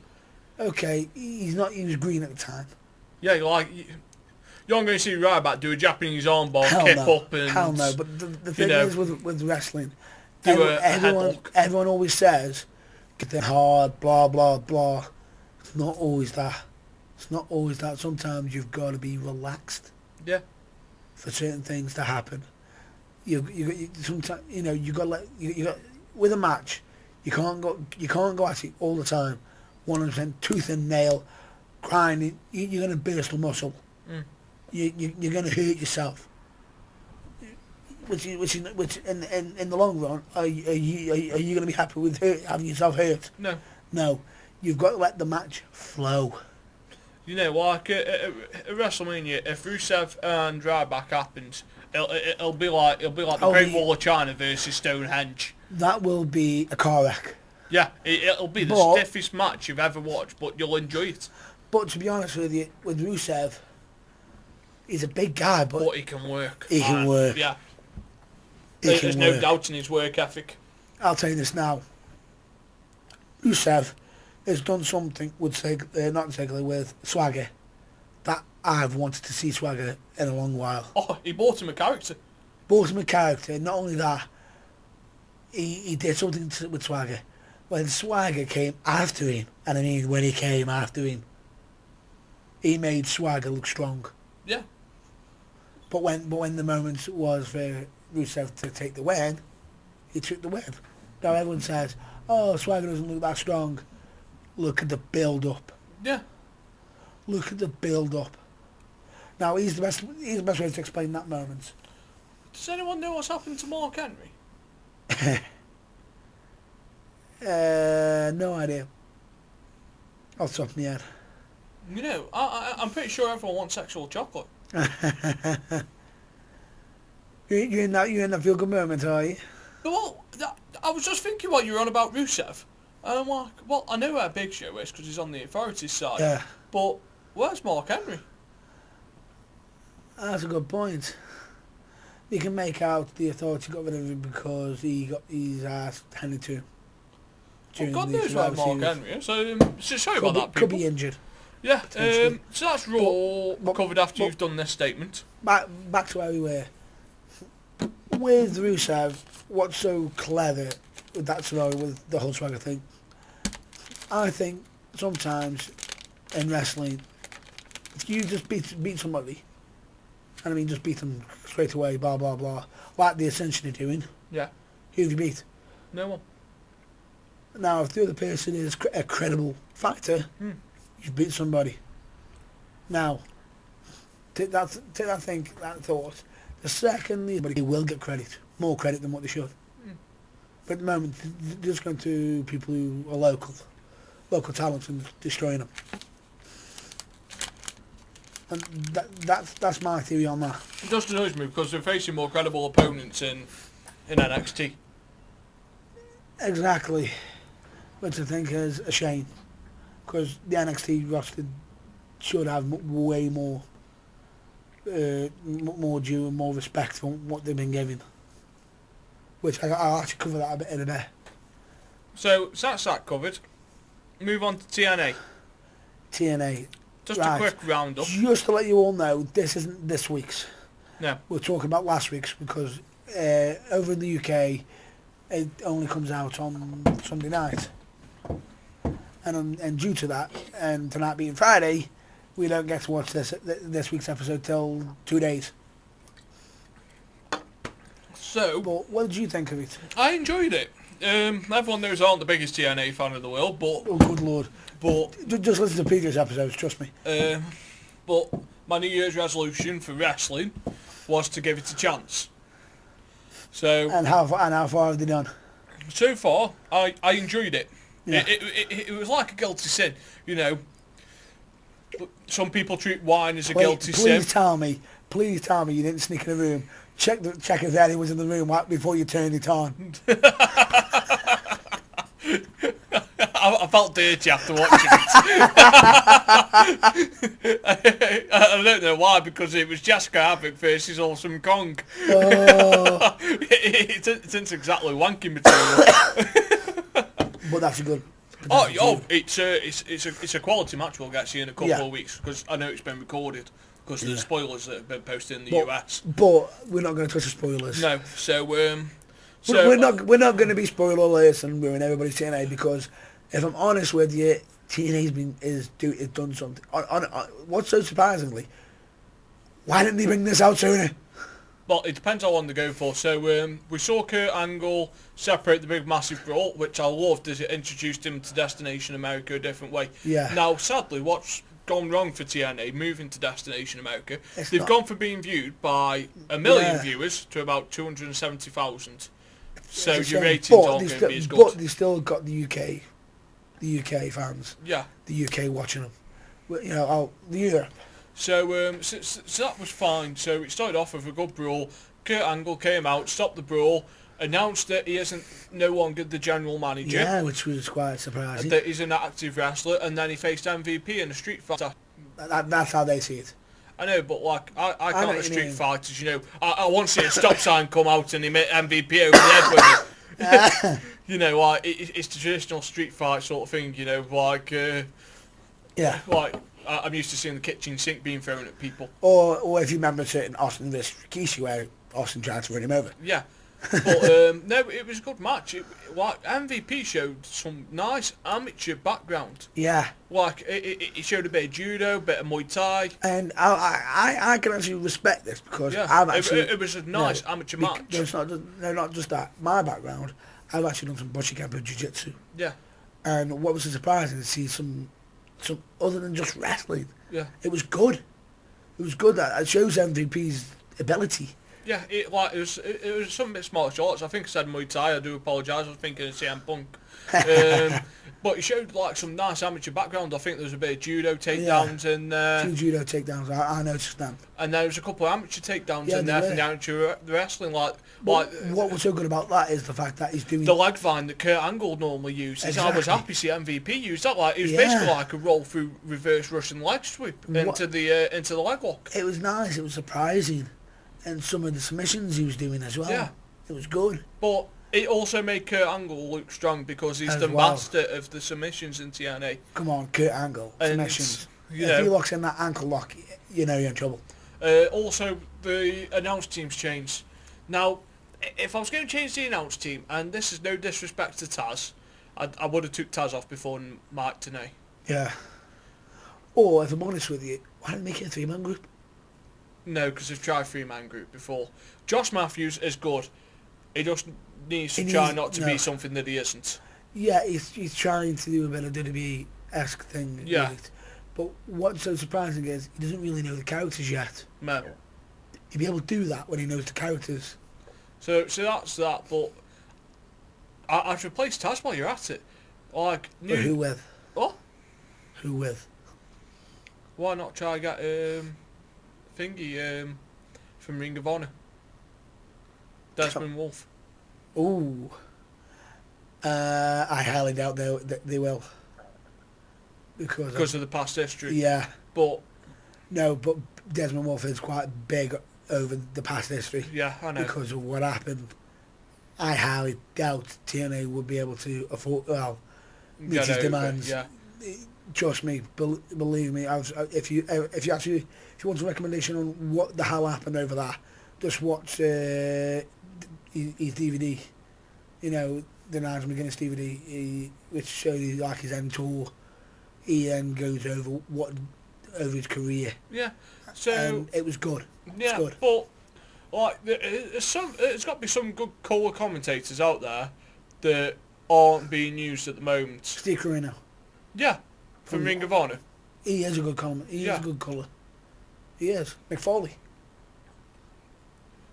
okay, he was green at the time. Yeah, like you're not going to see Ryback do a Japanese armbar, kip up, and hell no. But the thing is with wrestling, everyone always says get them hard, blah blah blah. It's not always that. It's not always that. Sometimes you've got to be relaxed. Yeah. For certain things to happen. You sometimes you got with a match. You can't go at it all the time. 100% tooth and nail, grinding. You're gonna burst a muscle. Mm. You're gonna hurt yourself. Which in the long run, are you gonna be happy with having yourself hurt? No. No. You've got to let the match flow. You know, like at WrestleMania, if Rusev and Ryback happens, it'll be like the Great Wall of China versus Stonehenge. That will be a car wreck. Yeah, it'll be the stiffest match you've ever watched, but you'll enjoy it. But to be honest with you, with Rusev, he's a big guy, but he can work. He can work. Yeah. There's no doubt in his work ethic. I'll tell you this now. Rusev has done something with with Swagger that I've wanted to see Swagger in a long while. Oh, he bought him a character. Not only that, he did something with Swagger. When Swagger came after him, and I mean when he came after him, he made Swagger look strong. Yeah. But when the moment was for Rusev to take the win, he took the win. Now everyone says, oh, Swagger doesn't look that strong. Look at the build-up. Yeah. Look at the build-up. Now, he's the best way to explain that moment. Does anyone know what's happened to Mark Henry? No idea. Off the top of my head. You know, I'm pretty sure everyone wants sexual chocolate. You're in that feel-good moment, are you? Well, I was just thinking while you were on about Rusev. And I'm like, well, I know where Big Show is because he's on the Authorities side. Yeah. But where's Mark Henry? That's a good point. You can make out the Authority got rid of him because he got his ass handed to him. Well, God knows where Mark Henry is. So sorry about that, people. Could be injured. Yeah. So that's Raw covered after you've done this statement. Back to where we were. With Rusev, what's so clever with that scenario with the whole Swagger thing? I think sometimes in wrestling, if you just beat somebody, and I mean just beat them straight away, blah blah blah, like the Ascension are doing, Yeah. who have you beat? No one. Now, if the other person is a credible fighter, you've beat somebody. Now, take that thought. The second they will get credit, more credit than what they should. But at the moment, they're just going to people who are local talents and destroying them. And that's my theory on that. It just annoys me because they're facing more credible opponents in NXT. Exactly. Which I think is a shame. Because the NXT roster should have way more more due and more respect for what they've been given. Which I'll actually cover that a bit in a bit. So that's that covered. Move on to TNA. TNA. Just right. a quick roundup. Just to let you all know, this isn't this week's. No. We're talking about last week's because over in the UK, it only comes out on Sunday night. And due to that, and tonight being Friday, we don't get to watch this week's episode till 2 days. So, but what did you think of it? I enjoyed it. Everyone knows I aren't the biggest TNA fan in the world, but... Oh, good lord. But just listen to previous episodes, trust me. But my New Year's resolution for wrestling was to give it a chance. So... And how far have they done? So far, I enjoyed it. Yeah. It was like a guilty sin, you know. Some people treat wine as a guilty sin. Please tell me you didn't sneak in a room. Check if anyone was in the room before you turned it on. I felt dirty after watching it. I don't know why, because it was Jessica Havoc versus Awesome Kong. Oh. It's exactly wanking material. But that's a good. It's a quality match. We'll get to in a couple of weeks because I know it's been recorded because of the spoilers that have been posted in the US. But we're not going to touch the spoilers. No, so we're not going to be spoiler alerts and ruin everybody's TNA because if I'm honest with you, TNA's done something. What's so surprisingly, why didn't they bring this out sooner? Well, it depends how long they go for. So we saw Kurt Angle separate the big massive brawl, which I loved as it introduced him to Destination America a different way. Yeah. Now, sadly, what's gone wrong for TNA moving to Destination America, they've gone from being viewed by 1 million viewers to about 270,000. So your ratings aren't going to be as good. But they still got the UK fans. Yeah. The UK watching them. You know, the Europe. So that was fine. So it started off with a good brawl. Kurt Angle came out, stopped the brawl, announced that he isn't no longer the general manager. Yeah, which was quite surprising. That he's an active wrestler, and then he faced MVP in a street fight. That's how they see it. I know, but like I can't street fighters. You know, I want to see a stop sign come out and he made MVP over the head with it. You know, like it's the traditional street fight sort of thing. You know, like like. I'm used to seeing the kitchen sink being thrown at people. Or if you remember certain Austin vs Rikishi where Austin tried to run him over. Yeah. But no, it was a good match. Like MVP showed some nice amateur background. Yeah. Like it showed a bit of judo, a bit of Muay Thai. And I can actually respect this because it was a nice amateur match. It's not just that. My background, I've actually done some Bushikampa Jiu-Jitsu. Yeah. And what was surprising to see some other than just wrestling. Yeah. It was good. It was good. That shows MVP's ability. Yeah, it was some bit smaller shots. I think I said Muay Thai. I do apologise. I was thinking of CM Punk. But he showed like some nice amateur background. I think there was a bit of judo takedowns and few judo takedowns. I noticed them. And there was a couple of amateur takedowns in there from the amateur wrestling. What was so good about that is the fact that he's doing the leg vine that Kurt Angle normally uses. Exactly. I was happy to see MVP use that. Like it was basically like a roll through reverse Russian leg sweep into the leg lock. It was nice. It was surprising, and some of the submissions he was doing as well. Yeah, it was good. But it also made Kurt Angle look strong because he's the master of the submissions in TNA. Come on, Kurt Angle, submissions. If he locks in that ankle lock, you know you're in trouble. Also, the announce team's changed. Now, if I was going to change the announce team, and this is no disrespect to Taz, I would have took Taz off before Mike Tenay. Yeah. Or, if I'm honest with you, Why don't they make it a 3-man group? No, because they've tried 3-man group before. Josh Matthews is good. He just needs to try not to be something that he isn't. Yeah, he's trying to do a bit of WWE-esque thing. Yeah. Right? But what's so surprising is he doesn't really know the characters yet. No. He'll be able to do that when he knows the characters. So that's that, but I'd replace Taz while you're at it. Like, But who with? Oh? Who with? Why not try get thingy from Ring of Honor? Desmond Wolf. Ooh. I highly doubt they will. Because of the past history. Yeah. But but Desmond Wolf is quite big over the past history. Yeah, I know. Because of what happened. I highly doubt TNA would be able to afford, meet his demands. Yeah. Trust me, believe me. If you want a recommendation on what the hell happened over that, just watch his DVD. You know, the Nigel McGuinness DVD, which shows you like his end tour. He then goes over his career. Yeah. So and it was good. Yeah, good. But like, there's got to be some good colour commentators out there that aren't being used at the moment. Steve Corino. Yeah. From Ring of Honor. He is a good comment. He is a good colour. He is. Mick Foley.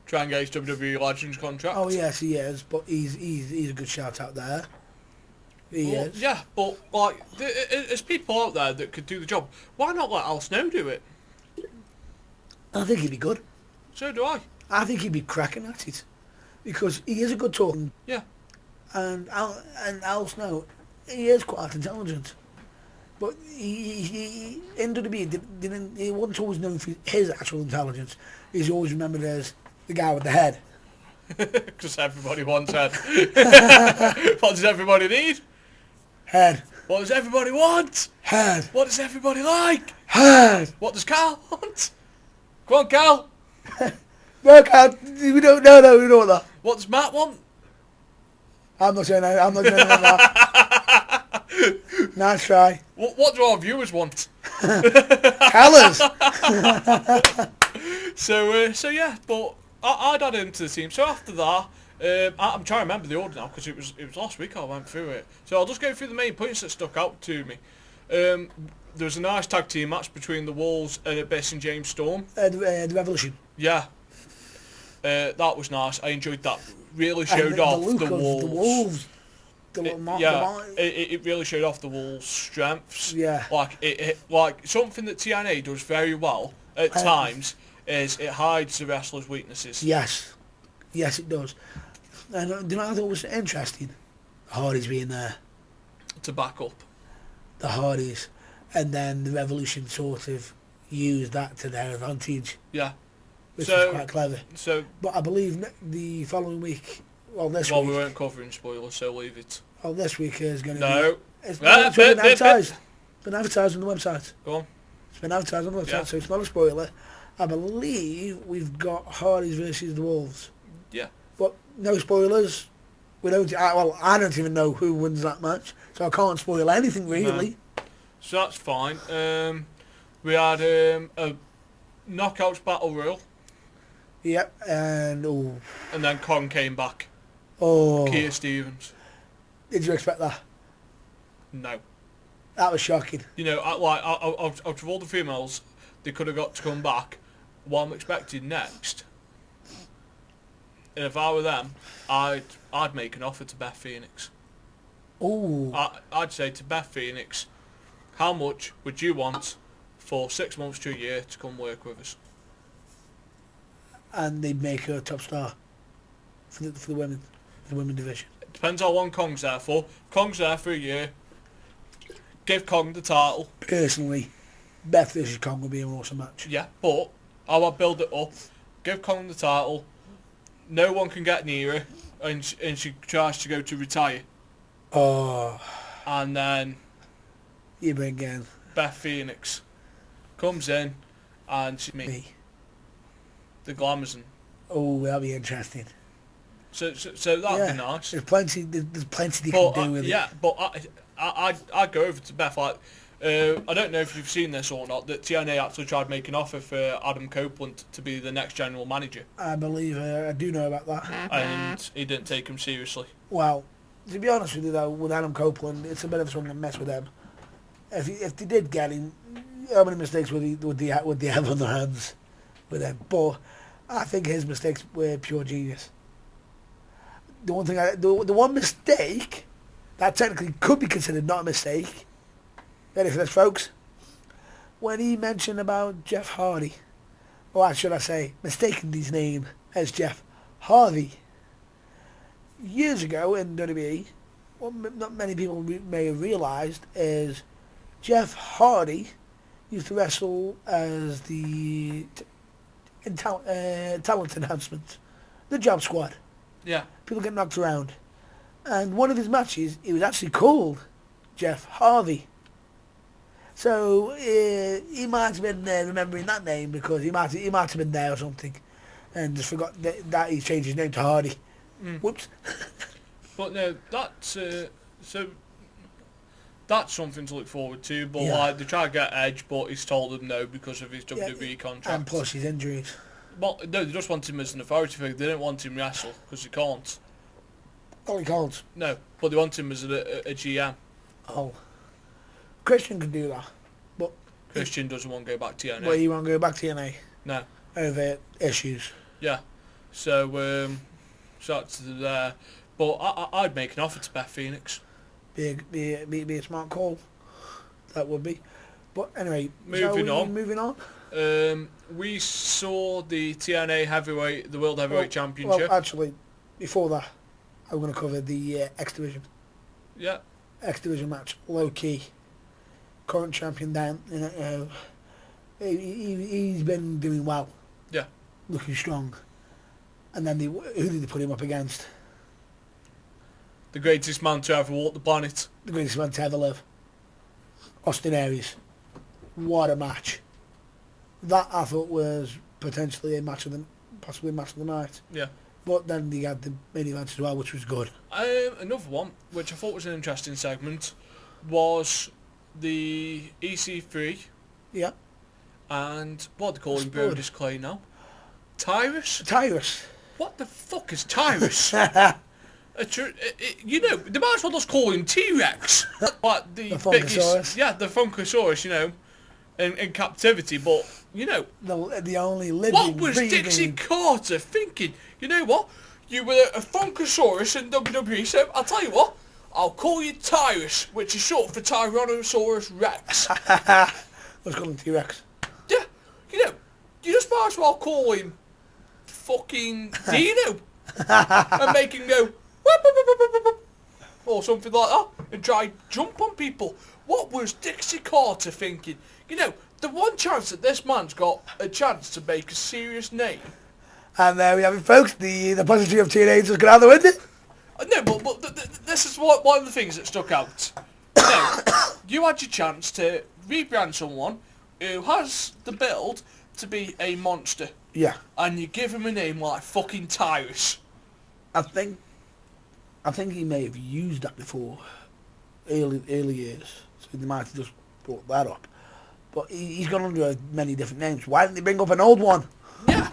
Try and get his WWE Legends contract. Oh yes, he is. But he's a good shout out there. He is. Yeah, but like, there's people out there that could do the job. Why not let Al Snow do it? I think he'd be good. So do I. I think he'd be cracking at it because he is a good talker. Yeah. And Al Snow, he is quite intelligent. But he in WWE he wasn't always known for his actual intelligence. He's always remembered as the guy with the head. Because everybody wants head. What does everybody need? Head. What does everybody want? Head. What does everybody like? Head. What does Carl want? Come on, Carl. No, Carl. We don't want that. What does Matt want? I'm not saying that. I'm not saying that. Nice try. What do our viewers want? Colours. So yeah, but I'd add into the team. So after that, I'm trying to remember the order now because it was last week I went through it. So I'll just go through the main points that stuck out to me. There was a nice tag team match between the Wolves and Abyss and James Storm. The Revolution. Yeah. That was nice. I enjoyed that. Really showed off the Wolves. It really showed off the Wolves' strengths. Yeah. Like something that TNA does very well at times is it hides the wrestlers' weaknesses. Yes. Yes, it does. And do you know what I thought was interesting? The Hardys being there. To back up. The Hardys. And then the Revolution sort of used that to their advantage. Yeah. Which is quite clever. But I believe the following week, this week... we weren't covering spoilers, so leave it. Well, this week is going to be... It's been advertised. It's been advertised on the website. Go on. It's been advertised on the website, so it's not a spoiler. I believe we've got Hardys versus the Wolves. Yeah. But no spoilers. I don't even know who wins that match, so I can't spoil anything really. No. So that's fine. We had a knockouts battle royal. Yep, and then Kong came back. Oh. Keir Stevens. Did you expect that? No. That was shocking. You know, out of all the females they could have got to come back, what I'm expecting next, and if I were them, I'd make an offer to Beth Phoenix. Oh. I'd say to Beth Phoenix, how much would you want for 6 months to a year to come work with us? And they'd make her a top star for the women division. It depends how long Kong's there for. If Kong's there for a year, give Kong the title. Personally, Beth versus Kong would be an awesome match. Yeah, but how I build it up, give Kong the title, no one can get near her, and she tries to go to retire. Oh. And then you bring in Beth Phoenix comes in and she's me. The Glamazon. Oh, that'd be interesting. So that'd be nice. There's plenty they can do with it. Yeah, but I'd go over to Beth. Like, I don't know if you've seen this or not, that TNA actually tried making an offer for Adam Copeland to be the next general manager. I believe I do know about that. And he didn't take him seriously. Well, to be honest with you though, with Adam Copeland, it's a bit of something to mess with them. If they did get him, how many mistakes would they have on their hands with him? But I think his mistakes were pure genius. The one mistake that technically could be considered not a mistake. Ready for this, folks? When he mentioned about Jeff Hardy, or should I say, mistaken his name as Jeff Hardy. Years ago in WWE, what not many people may have realised is Jeff Hardy used to wrestle as the talent enhancement, the Job Squad. Yeah. People get knocked around. And one of his matches, he was actually called Jeff Harvey. So he might have been remembering that name because he might have been there or something, and just forgot that he changed his name to Hardy. Whoops. But no, that's that's something to look forward to. But like they try to get Edge, but he's told them no because of his WWE contract and plus his injuries. Well, no, they just want him as an authority figure. They don't want him wrestle because he can't. Oh, he can't. No, but they want him as a GM. Oh, Christian can do that, but Christian doesn't want to go back to TNA. Well, he won't go back to TNA. No. Over issues. Yeah. So that's there. But I'd make an offer to Beth Phoenix. Be a smart call. That would be. But anyway, moving on. We saw the TNA the World Heavyweight Championship. Well, actually, before that, I'm going to cover the X Division. Yeah. X Division match, low key. Current champion down. He's been doing well. Yeah. Looking strong. And then who did they put him up against? The greatest man to ever walk the planet. The greatest man to ever live. Austin Aries. What a match. That I thought was potentially possibly a match of the night. Yeah. But then they had the main event as well, which was good. Another one, which I thought was an interesting segment, was the EC3. Yeah. And what do they call him? Brodus Clay now? Tyrus? Tyrus. What the fuck is Tyrus? You know, they might as well just call him T-Rex. Like the Funkasaurus. Yeah, the Funkasaurus, you know, in captivity. But, you know... The only living... What was Dixie Carter thinking? You know what? You were a Funkasaurus in WWE, so I'll tell you what. I'll call you Tyrus, which is short for Tyrannosaurus Rex. Let's call him T-Rex. Yeah, you know, you just might as well call him fucking Dino and make him go or something like that and try jump on people. What was Dixie Carter thinking? You know, the one chance that this man's got a chance to make a serious name. And there we have it, folks. The positivity of teenagers got out the window. No, but this is one of the things that stuck out. You know, you had your chance to rebrand someone who has the build to be a monster. Yeah. And you give him a name like fucking Tyrus. I think he may have used that before, early years. So they might have just brought that up. But he's gone under many different names. Why didn't they bring up an old one? Yeah.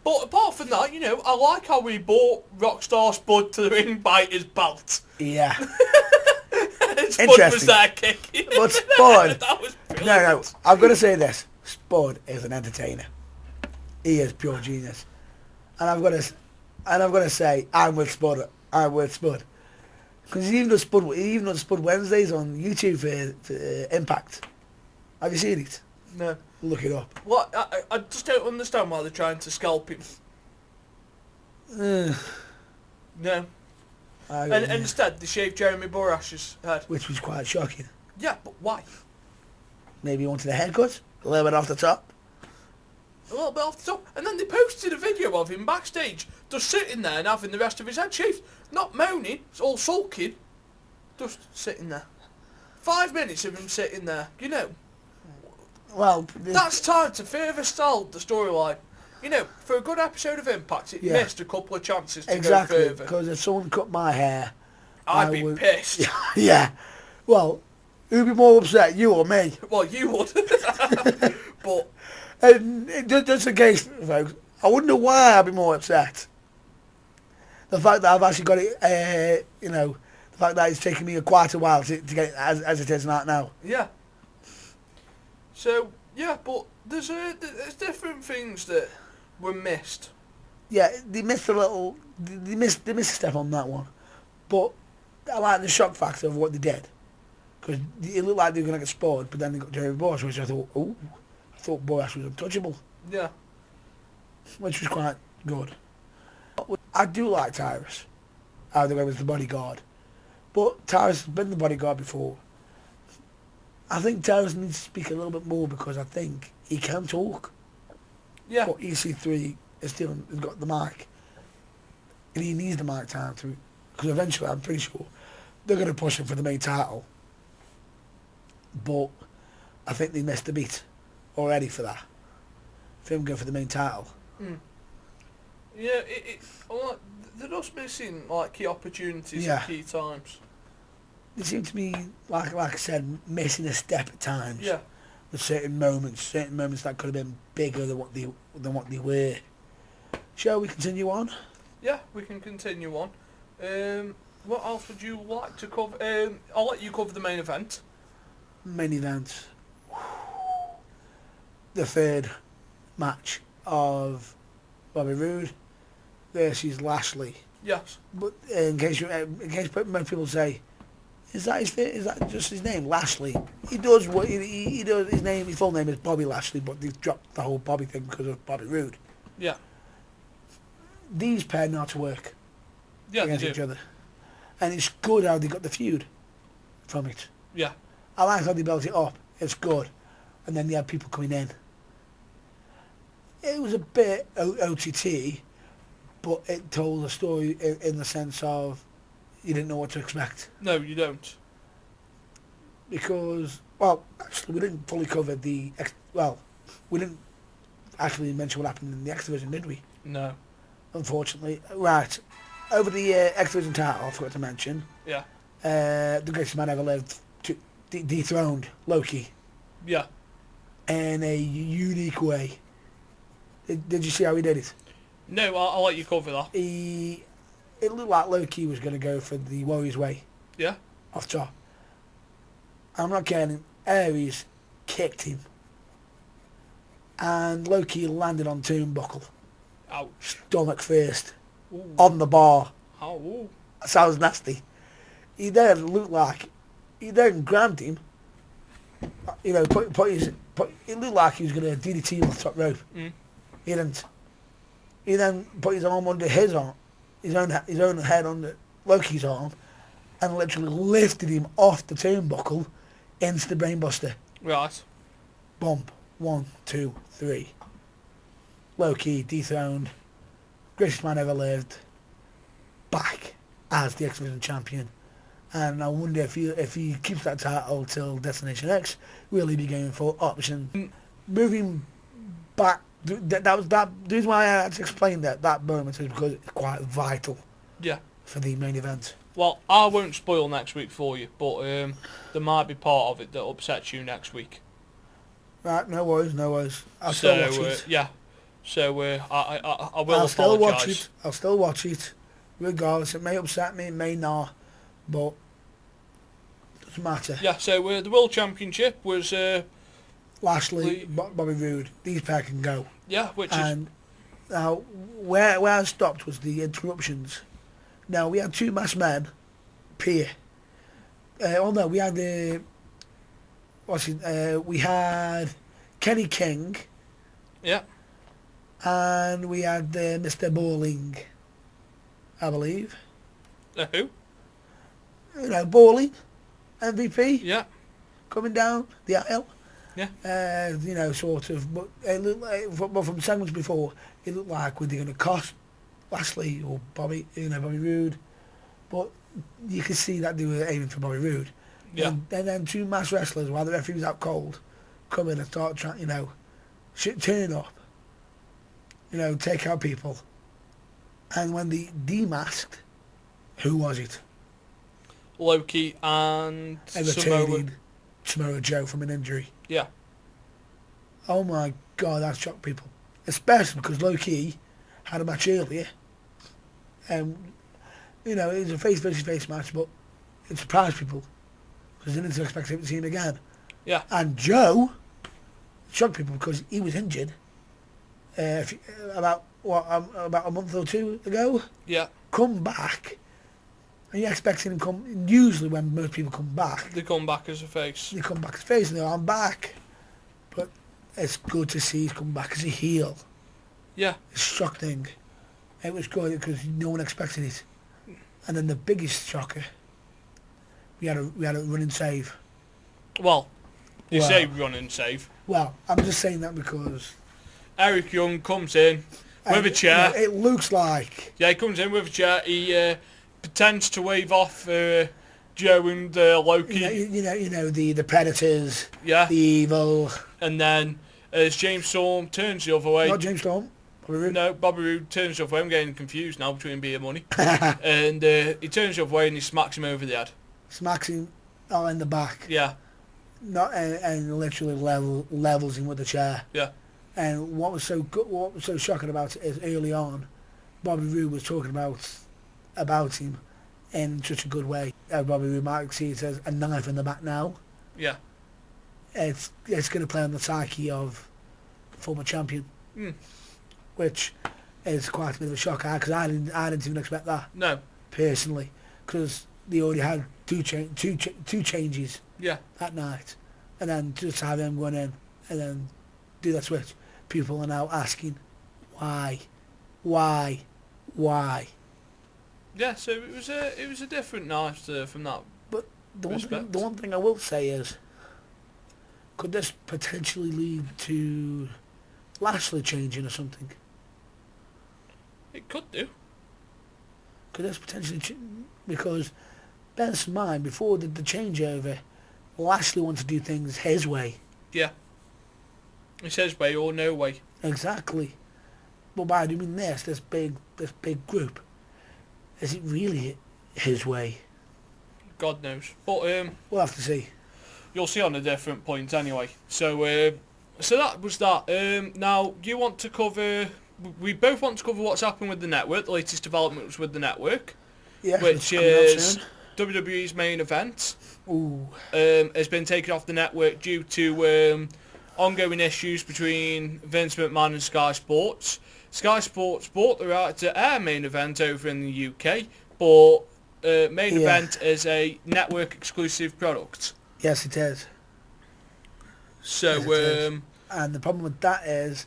But apart from that, you know, I like how we brought Rockstar Spud to the ring by his belt. Yeah. Spud was there kicking. But Spud... That was brilliant. No, I'm going to say this. Spud is an entertainer. He is pure genius. And I'm going to say, I'm with Spud. Because he even does Spud Wednesdays on YouTube for Impact. Have you seen it? No. Look it up. What? I just don't understand why they're trying to scalp him. No. And instead, they shaved Jeremy Borash's head. Which was quite shocking. Yeah, but why? Maybe he wanted a haircut, a little bit off the top. A little bit off the top. And then they posted a video of him backstage, just sitting there and having the rest of his head shaved. Not moaning, it's all sulking. Just sitting there. 5 minutes of him sitting there, you know. Well, that's time to further sell the storyline. You know, for a good episode of Impact, it missed a couple of chances to go further. Because if someone cut my hair... I'd be pissed. Yeah. Well, Who'd be more upset, you or me? Well, you would. But And just in case, folks, I wonder why I'd be more upset. The fact that I've actually got it, the fact that it's taken me quite a while to get it as it is right now. yeah. So yeah, but there's different things that were missed. Yeah, they missed a little. They missed a step on that one, but I like the shock factor of what they did, because it looked like they were going to get spoiled, but then they got Jerry Bosch, which I thought, I thought Bosch was untouchable, Yeah. which was quite good. I do like Tyrus, how they went with the bodyguard, but Tyrus has been the bodyguard before. I think Tyrus needs to speak a little bit more because I think he can talk. Yeah. But EC3 has got the mic, and he needs the mic time to, because eventually I'm pretty sure they're going to push him for the main title. But I think they missed a beat already for that. For him going for the main title. Mm. Yeah, well, they're just missing like key opportunities Yeah. at key times. They seem to be, like I said, missing a step at times. Yeah. With certain moments that could have been bigger than what they were. Shall we continue on? Yeah, we can continue on. What else would you like to cover? I'll let you cover the main event. Main event. The third match of Bobby Roode versus Lashley. Yes. But in case most people say, is that just his name, Lashley? He does what he does. His full name is Bobby Lashley, but they've dropped the whole Bobby thing because of Bobby Roode. Yeah. These pair know how to work Yeah, against each other, and it's good how they got the feud from it. Yeah. I like how they built it up. It's good, and then you had people coming in. It was a bit OTT, but it told a story in the sense of you didn't know what to expect. No, you don't. Because, well, actually, we didn't fully cover we didn't actually mention what happened in the X Division, did we? No. Unfortunately. Right. Over the X Division title, I forgot to mention, Yeah. the greatest man ever lived dethroned Loki Yeah. in a unique way. Did you see how he did it? No, I'll let you cover that. It looked like Loki was going to go for the Warriors way Yeah. off top. I'm not kidding. Aries kicked him, and Loki landed on turnbuckle, Ouch. stomach first, Ooh. on the bar. Oh. Ooh. Sounds nasty. He then looked like he then grabbed him. You know, it looked like he was going to DDT him off the top rope. Mm. He didn't. He then put his arm under his arm, his own head under Loki's arm, and literally lifted him off the turnbuckle into the brainbuster. Right. Bump. 1, 2, 3. Loki dethroned. Greatest man ever lived. Back as the X Division champion. And I wonder if he keeps that title till Destination X, will he be going for option? Moving back, that was the reason why I had to explain that moment is because it's quite vital. Yeah. For the main event. Well, I won't spoil next week for you, but there might be part of it that upsets you next week. Right, no worries. I'll still watch it. Yeah. So I will I'll still watch apologise. it. I'll still watch it. Regardless, it may upset me, it may not, but it doesn't matter. Yeah. So the World Championship was Lashley, Bobby Roode, these pair can go. yeah, which And now, where I stopped was the interruptions. Now, we had two masked men, Pier. We had we had Kenny King. Yeah. And we had Mr. Bowling, I believe. Who? You know, Bowling, MVP, Yeah. coming down the aisle. Yeah. Sort of. But it looked like, from segments before, it looked like were they going to cost Lashley or Bobby Roode. But you could see that they were aiming for Bobby Roode. Yeah. And then two mass wrestlers, while the referee was out cold, come in and start trying, turn up, take out people. And when they demasked, who was it? Loki and Samoa. Samoa Joe from an injury. Yeah. Oh my God, that shocked people. Especially because low-key had a match earlier. And, you know, it was a face versus face match, but it surprised people. Because they didn't expect him to see him again. Yeah. And Joe shocked people because he was injured about a month or two ago. Yeah. Come back. And you're expecting him to come... Usually when most people come back... They come back as a face. They come back as a face and they go, I'm back. But it's good to see he's come back as a heel. Yeah. It's shocking. It was good because no one expected it. And then the biggest shocker, we had a running save. Well, you say running save. Well, I'm just saying that because Eric Young comes in with a chair. It looks like... Yeah, he comes in with a chair. He pretends to wave off Joe and Loki. You know the Predators. Yeah. The Evil. And then as James Storm turns the other way. Not James Storm. Bobby Roode. No, Bobby Roode turns the other way. I'm getting confused now between beer money. And he turns the other way and he smacks him over the head. Smacks him all in the back. Yeah. Not and literally levels him with the chair. Yeah. And what was so good, what was so shocking about it is early on, Bobby Roode was talking about him in such a good way. Bobby Roode might see it as a knife in the back now. Yeah. It's going to play on the psyche of former champion, which is quite a bit of a shock because I didn't even expect that. No. Personally, because they already had two changes. Yeah. That night, and then just have them going in and then do that switch. People are now asking why. Yeah, so it was a different night from that. But the one thing I will say is, could this potentially lead to Lashley changing or something? It could do. Could this potentially because bear in mind before the changeover, Lashley wants to do things his way. Yeah. It's his way or no way. Exactly. But by doing this big group, is it really his way? God knows. But we'll have to see. You'll see on a different point anyway. So so that was that. Now you want to cover. We both want to cover what's happened with the network, the latest developments with the network, yeah, which is WWE's main event. Ooh. Has been taken off the network due to ongoing issues between Vince McMahon and Sky Sports. Sky Sports bought the right to air main event over in the UK, but main event is a network exclusive product. Yes, it is. So, yes, it is. And the problem with that is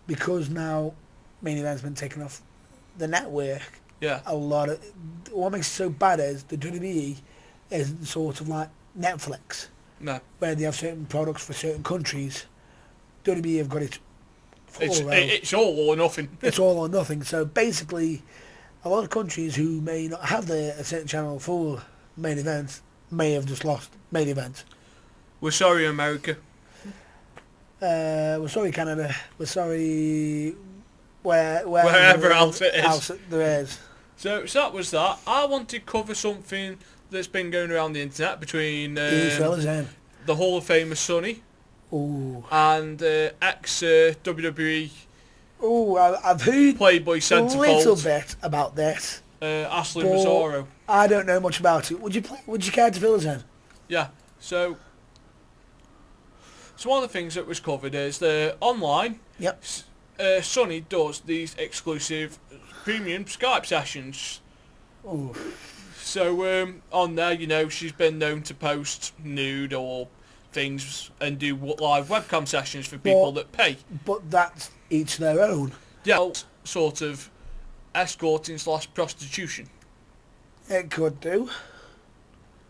because now main event's been taken off the network. Yeah. A lot of what makes it so bad is the WWE is sort of like Netflix. No. Where they have certain products for certain countries. WWE have got it. It's all or nothing. It's all or nothing. So basically, a lot of countries who may not have a certain channel for main events may have just lost main event. We're sorry, America. We're sorry, Canada. We're sorry, wherever else it is. Else there is. So that was that. I want to cover something that's been going around the internet between the Hall of Famer Sonny and ex-WWE I've heard Playboy a little centerfold bit about this. Ashley Mazzaro. I don't know much about it. Would you care to fill us in? Yeah. So one of the things that was covered is the online. Yep. Sonny does these exclusive premium Skype sessions. Ooh. So on there, you know, she's been known to post nude or things and do live webcam sessions for people that pay. But that's each their own. Yeah, sort of escorting / prostitution. It could do.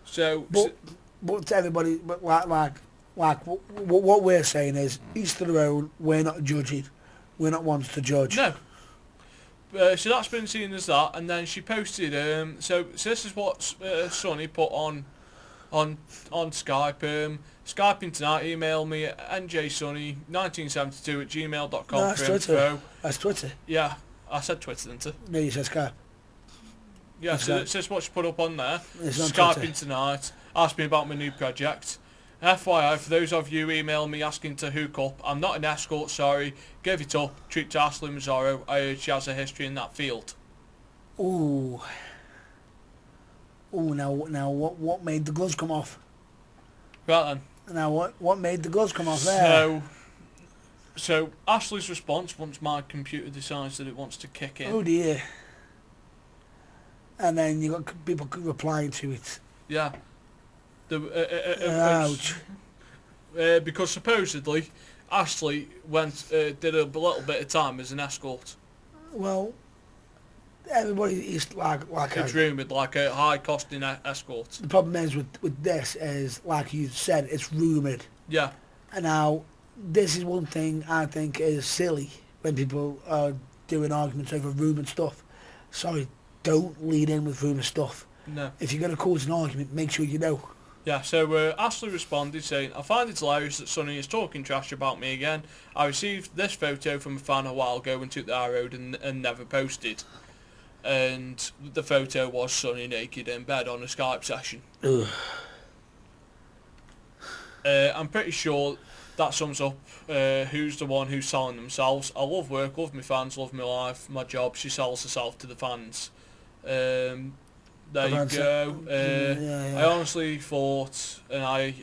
So, but to everybody, but like what we're saying is each to their own. We're not judging. We're not ones to judge. No. So that's been seen as that, and then she posted. So this is what Sonny put on Skype. Skyping tonight. Email me at njsonny1972@gmail.com No, for Twitter. info. That's Twitter. Yeah, I said Twitter, didn't I? No, you said Skype. Yeah, so this is what she put up on there. It's on Skyping Twitter. tonight. Asked me about my new project. FYI, for those of you emailing me asking to hook up, I'm not an escort, sorry. Give it up. Treat to Ashley Mazzaro. I heard she has a history in that field. Ooh. Ooh, now what made the gloves come off? Right then. Now what made the gloves come off there? So Ashley's response once my computer decides that it wants to kick in. Oh dear. And then you got people replying to it. Yeah. Ouch. Because supposedly Ashley did a little bit of time as an escort. Well, everybody is like It's rumoured like a high costing escort. The problem is with this is, like you said, it's rumoured. Yeah. And now this is one thing I think is silly when people are doing arguments over rumoured stuff. Sorry, don't lead in with rumour stuff. No. If you're going to cause an argument, make sure you know. Yeah, so Ashley responded saying, I find it hilarious that Sonny is talking trash about me again. I received this photo from a fan a while ago and took the high road and never posted. And the photo was Sonny naked in bed on a Skype session. Ugh. I'm pretty sure that sums up who's the one who's selling themselves. I love work, love my fans, love my life, my job. She sells herself to the fans. There you go. I honestly thought, Sonny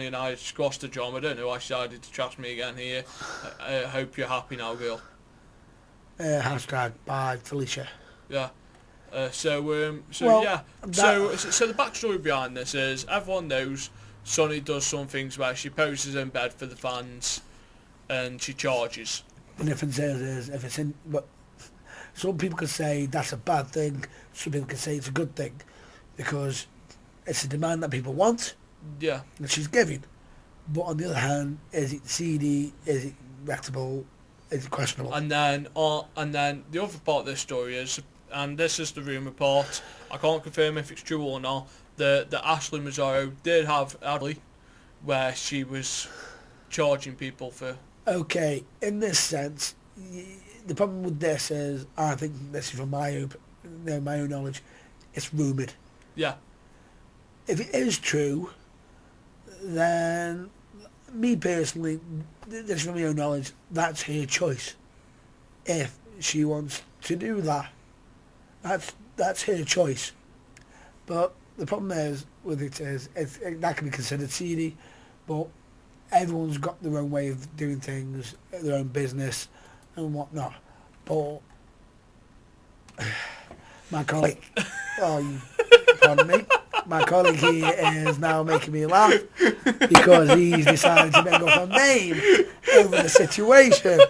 and I had squashed the drum. I don't know why she decided to trash me again here. I hope you're happy now, girl. Hashtag by Felicia. Yeah. Well, yeah. So the backstory behind this is everyone knows Sonny does some things where she poses in bed for the fans, and she charges. The difference is if it's in, but some people can say that's a bad thing. Some people can say it's a good thing because it's a demand that people want. Yeah. That she's giving. But on the other hand, is it seedy? Is it rectable? Is it questionable? And then the other part of this story is, and this is the rumour part, I can't confirm if it's true or not, that Ashley Mazzaro did have Adley where she was charging people for... Okay, in this sense, the problem with this is, I think this is from my own knowledge, it's rumoured. Yeah. If it is true, then me personally, this is from my own knowledge, that's her choice. If she wants to do that, that's her choice. But the problem is with it is that can be considered seedy, but everyone's got their own way of doing things, their own business and whatnot. But my colleague, pardon me, my colleague here is now making me laugh because he's decided to make up a name over the situation,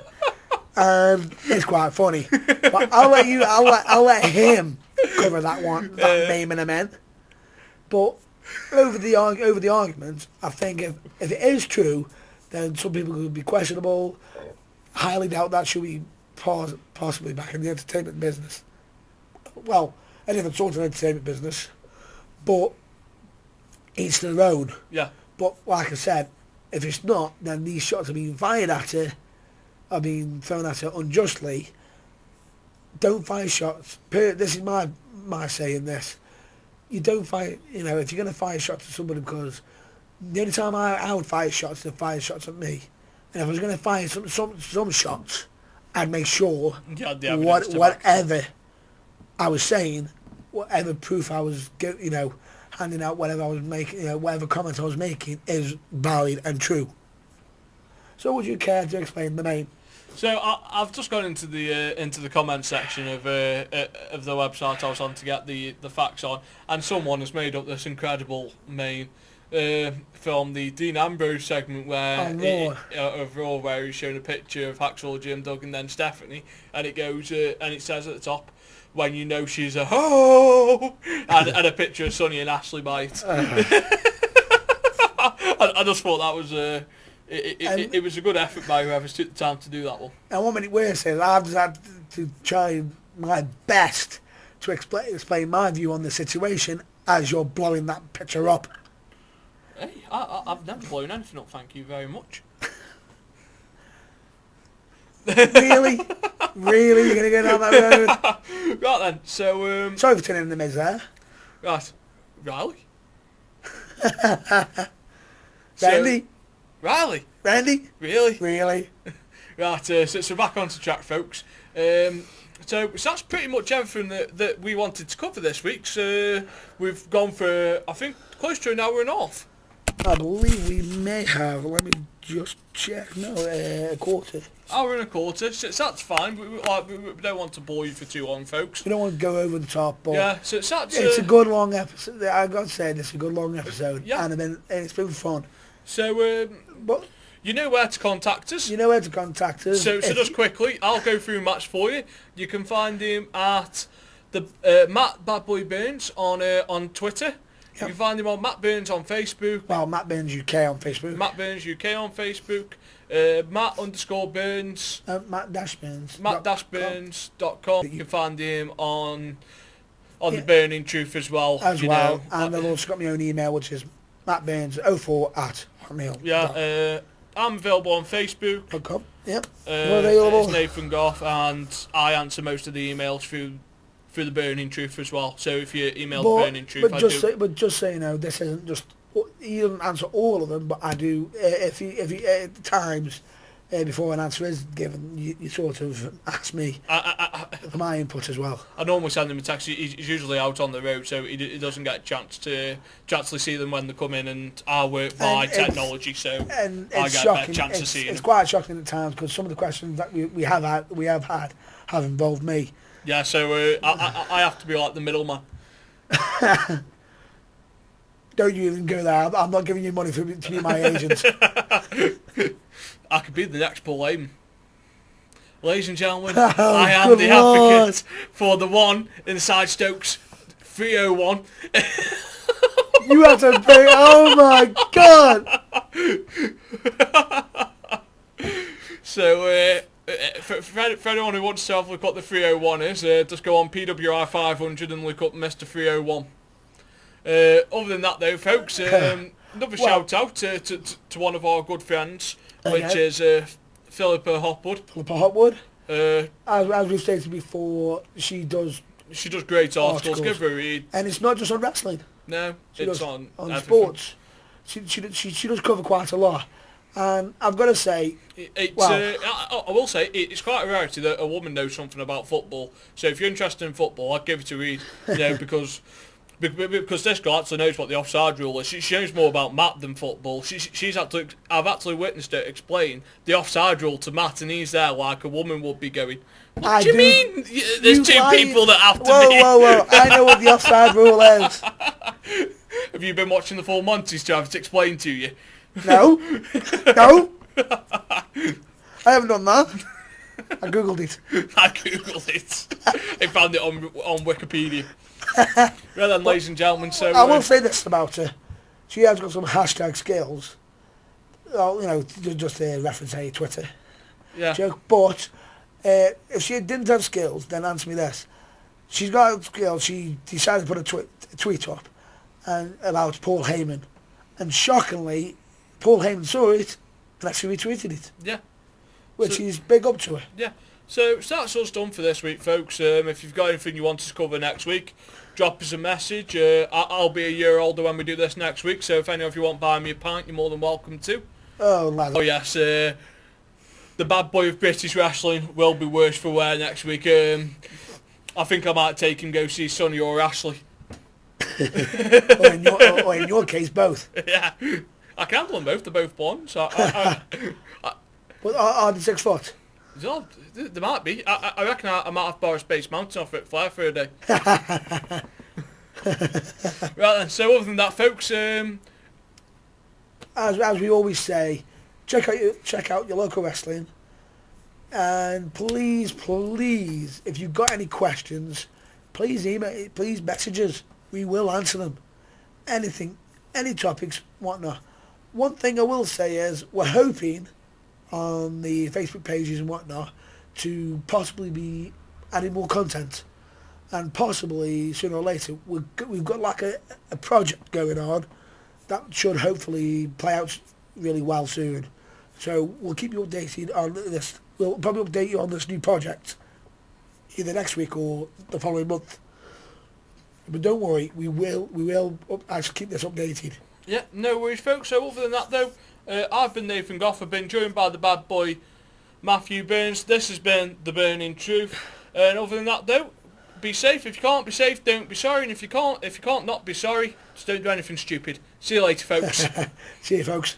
and it's quite funny. But I'll let him cover that one, that name and amend. But over the argument, I think if it is true, then some people could be questionable. Highly doubt that should be possibly back in the entertainment business. Well, any different sort of entertainment business, but each to their own. Yeah. But like I said, if it's not, then these shots are being fired at her, are being thrown at her unjustly. Don't fire shots. This is my say in this. You don't fire, if you're going to fire shots at somebody, because the only time I would fire shots, they'd fire shots at me. And if I was going to fire some shots, I'd make sure whatever I was saying, whatever proof I was, handing out, whatever I was making, whatever comment I was making is valid and true. So would you care to explain the name? So I've just gone into the comment section of the website I was on to get the facts on, and someone has made up this incredible meme from the Dean Ambrose segment of Raw, where he's shown a picture of Hacksaw Jim Duggan and then Stephanie, and it goes and it says at the top, when you know she's a ho, and a picture of Sonny and Ashley Bite. I just thought that was it was a good effort by whoever took the time to do that one. And what made it worse is I've just had to try my best to explain my view on the situation as you're blowing that picture up. Hey, I've never blown anything up, thank you very much. Really? Really? You're going to go down that road? Right then, so... Sorry for turning the Miz there. Right. Riley? Randy? Riley? Randy? Really? Really? Right, so back onto track, folks. So that's pretty much everything that we wanted to cover this week. So we've gone for, I think, close to an hour and a half. I believe we may have, let me just check, no, a quarter. Hour and a quarter, so that's fine. We don't want to bore you for too long, folks. We don't want to go over the top, but Yeah, so that's... it's a good long episode. I got to say, it's a good long episode, yeah. and it's been fun. So, but you know where to contact us. You know where to contact us. So just quickly, I'll go through Matt's for you. You can find him at the Matt Bad Boy Burns on Twitter. Yep. You can find him on Matt Burns on Facebook. Well, Matt Burns UK on Facebook. Matt Burns UK on Facebook. Matt_Burns. Matt-Burns. Matt-Burns.com. You can find him on the Burning Truth as well. And I've also got my own email, which is mattburns04@hotmail.com. Yeah, I'm available on Facebook. Yep. It's Nathan Goff, and I answer most of the emails through the Burning Truth as well. So if you email the Burning Truth, but just so you know, this isn't just, he doesn't answer all of them, but I do. If he at times before an answer is given, you sort of ask me for my input as well. I normally send him a text. He's usually out on the road, so he doesn't get a chance to actually see them when they come in. And I work by technology, so I get a better chance to see them. It's quite shocking at times because some of the questions that we have had have involved me. Yeah, so I have to be like the middleman. Don't you even go there. I'm not giving you money to be my agent. I could be the next Paul Heyman. Ladies and gentlemen, I am the advocate for the one inside Stokes 301. You have to pay. Oh my God! So, for anyone who wants to have a look at what the 301 is, just go on PWI 500 and look up Mr. 301. Other than that, though, folks, another shout out to one of our good friends, which is Philippa Hopwood. Philippa Hopwood. As we've stated before, she does great articles. Give her a read. And it's not just on wrestling. No, it's on sports. She does cover quite a lot. And I've got to say, I will say it's quite a rarity that a woman knows something about football. So if you're interested in football, I'd give it a read. You know, because this girl actually knows what the offside rule is. She knows more about Matt than football. I've actually witnessed her explain the offside rule to Matt, and he's there like a woman would be going, what do you mean? There's two people that have to be... Whoa, I know what the offside rule is. Have you been watching the full Monties to have it explained to you? No. I haven't done that. I googled it. I found it on Wikipedia. Right then, ladies and gentlemen, so... I will say this about her. She has got some hashtag skills. Well, you know, just a reference to Twitter. Yeah. Joke. But if she didn't have skills, then answer me this. She's got skills. She decided to put a tweet up about Paul Heyman. And shockingly, Paul Heyman saw it and actually retweeted it. Yeah. Which is big up to her. Yeah. So that's us done for this week, folks. If you've got anything you want us to cover next week, drop us a message. I'll be a year older when we do this next week, so if any of you want to buy me a pint, you're more than welcome to. Oh, lad. Oh yes, the bad boy of British wrestling will be worse for wear next week. I think I might take him go see Sonny or Ashley. or in your case, both. Yeah. I can handle them both. They're both blonde. So But are they 6 foot? There might be. I reckon I might have borrowed Space Mountain off Ric Flair for a day. Right then, so other than that, folks... As we always say, check out your local wrestling. And please, if you've got any questions, please message us. We will answer them. Anything, any topics, whatnot. One thing I will say is we're hoping on the Facebook pages and whatnot to possibly be adding more content, and possibly sooner or later we've got like a project going on that should hopefully play out really well soon. So we'll keep you updated on this. We'll probably update you on this new project either next week or the following month. But don't worry, we will actually keep this updated. Yeah, no worries, folks. So other than that, though, I've been Nathan Goff. I've been joined by the bad boy Matthew Burns. This has been The Burning Truth. And other than that, though, be safe. If you can't be safe, don't be sorry. And if you can't not be sorry, just don't do anything stupid. See you later, folks. See you, folks.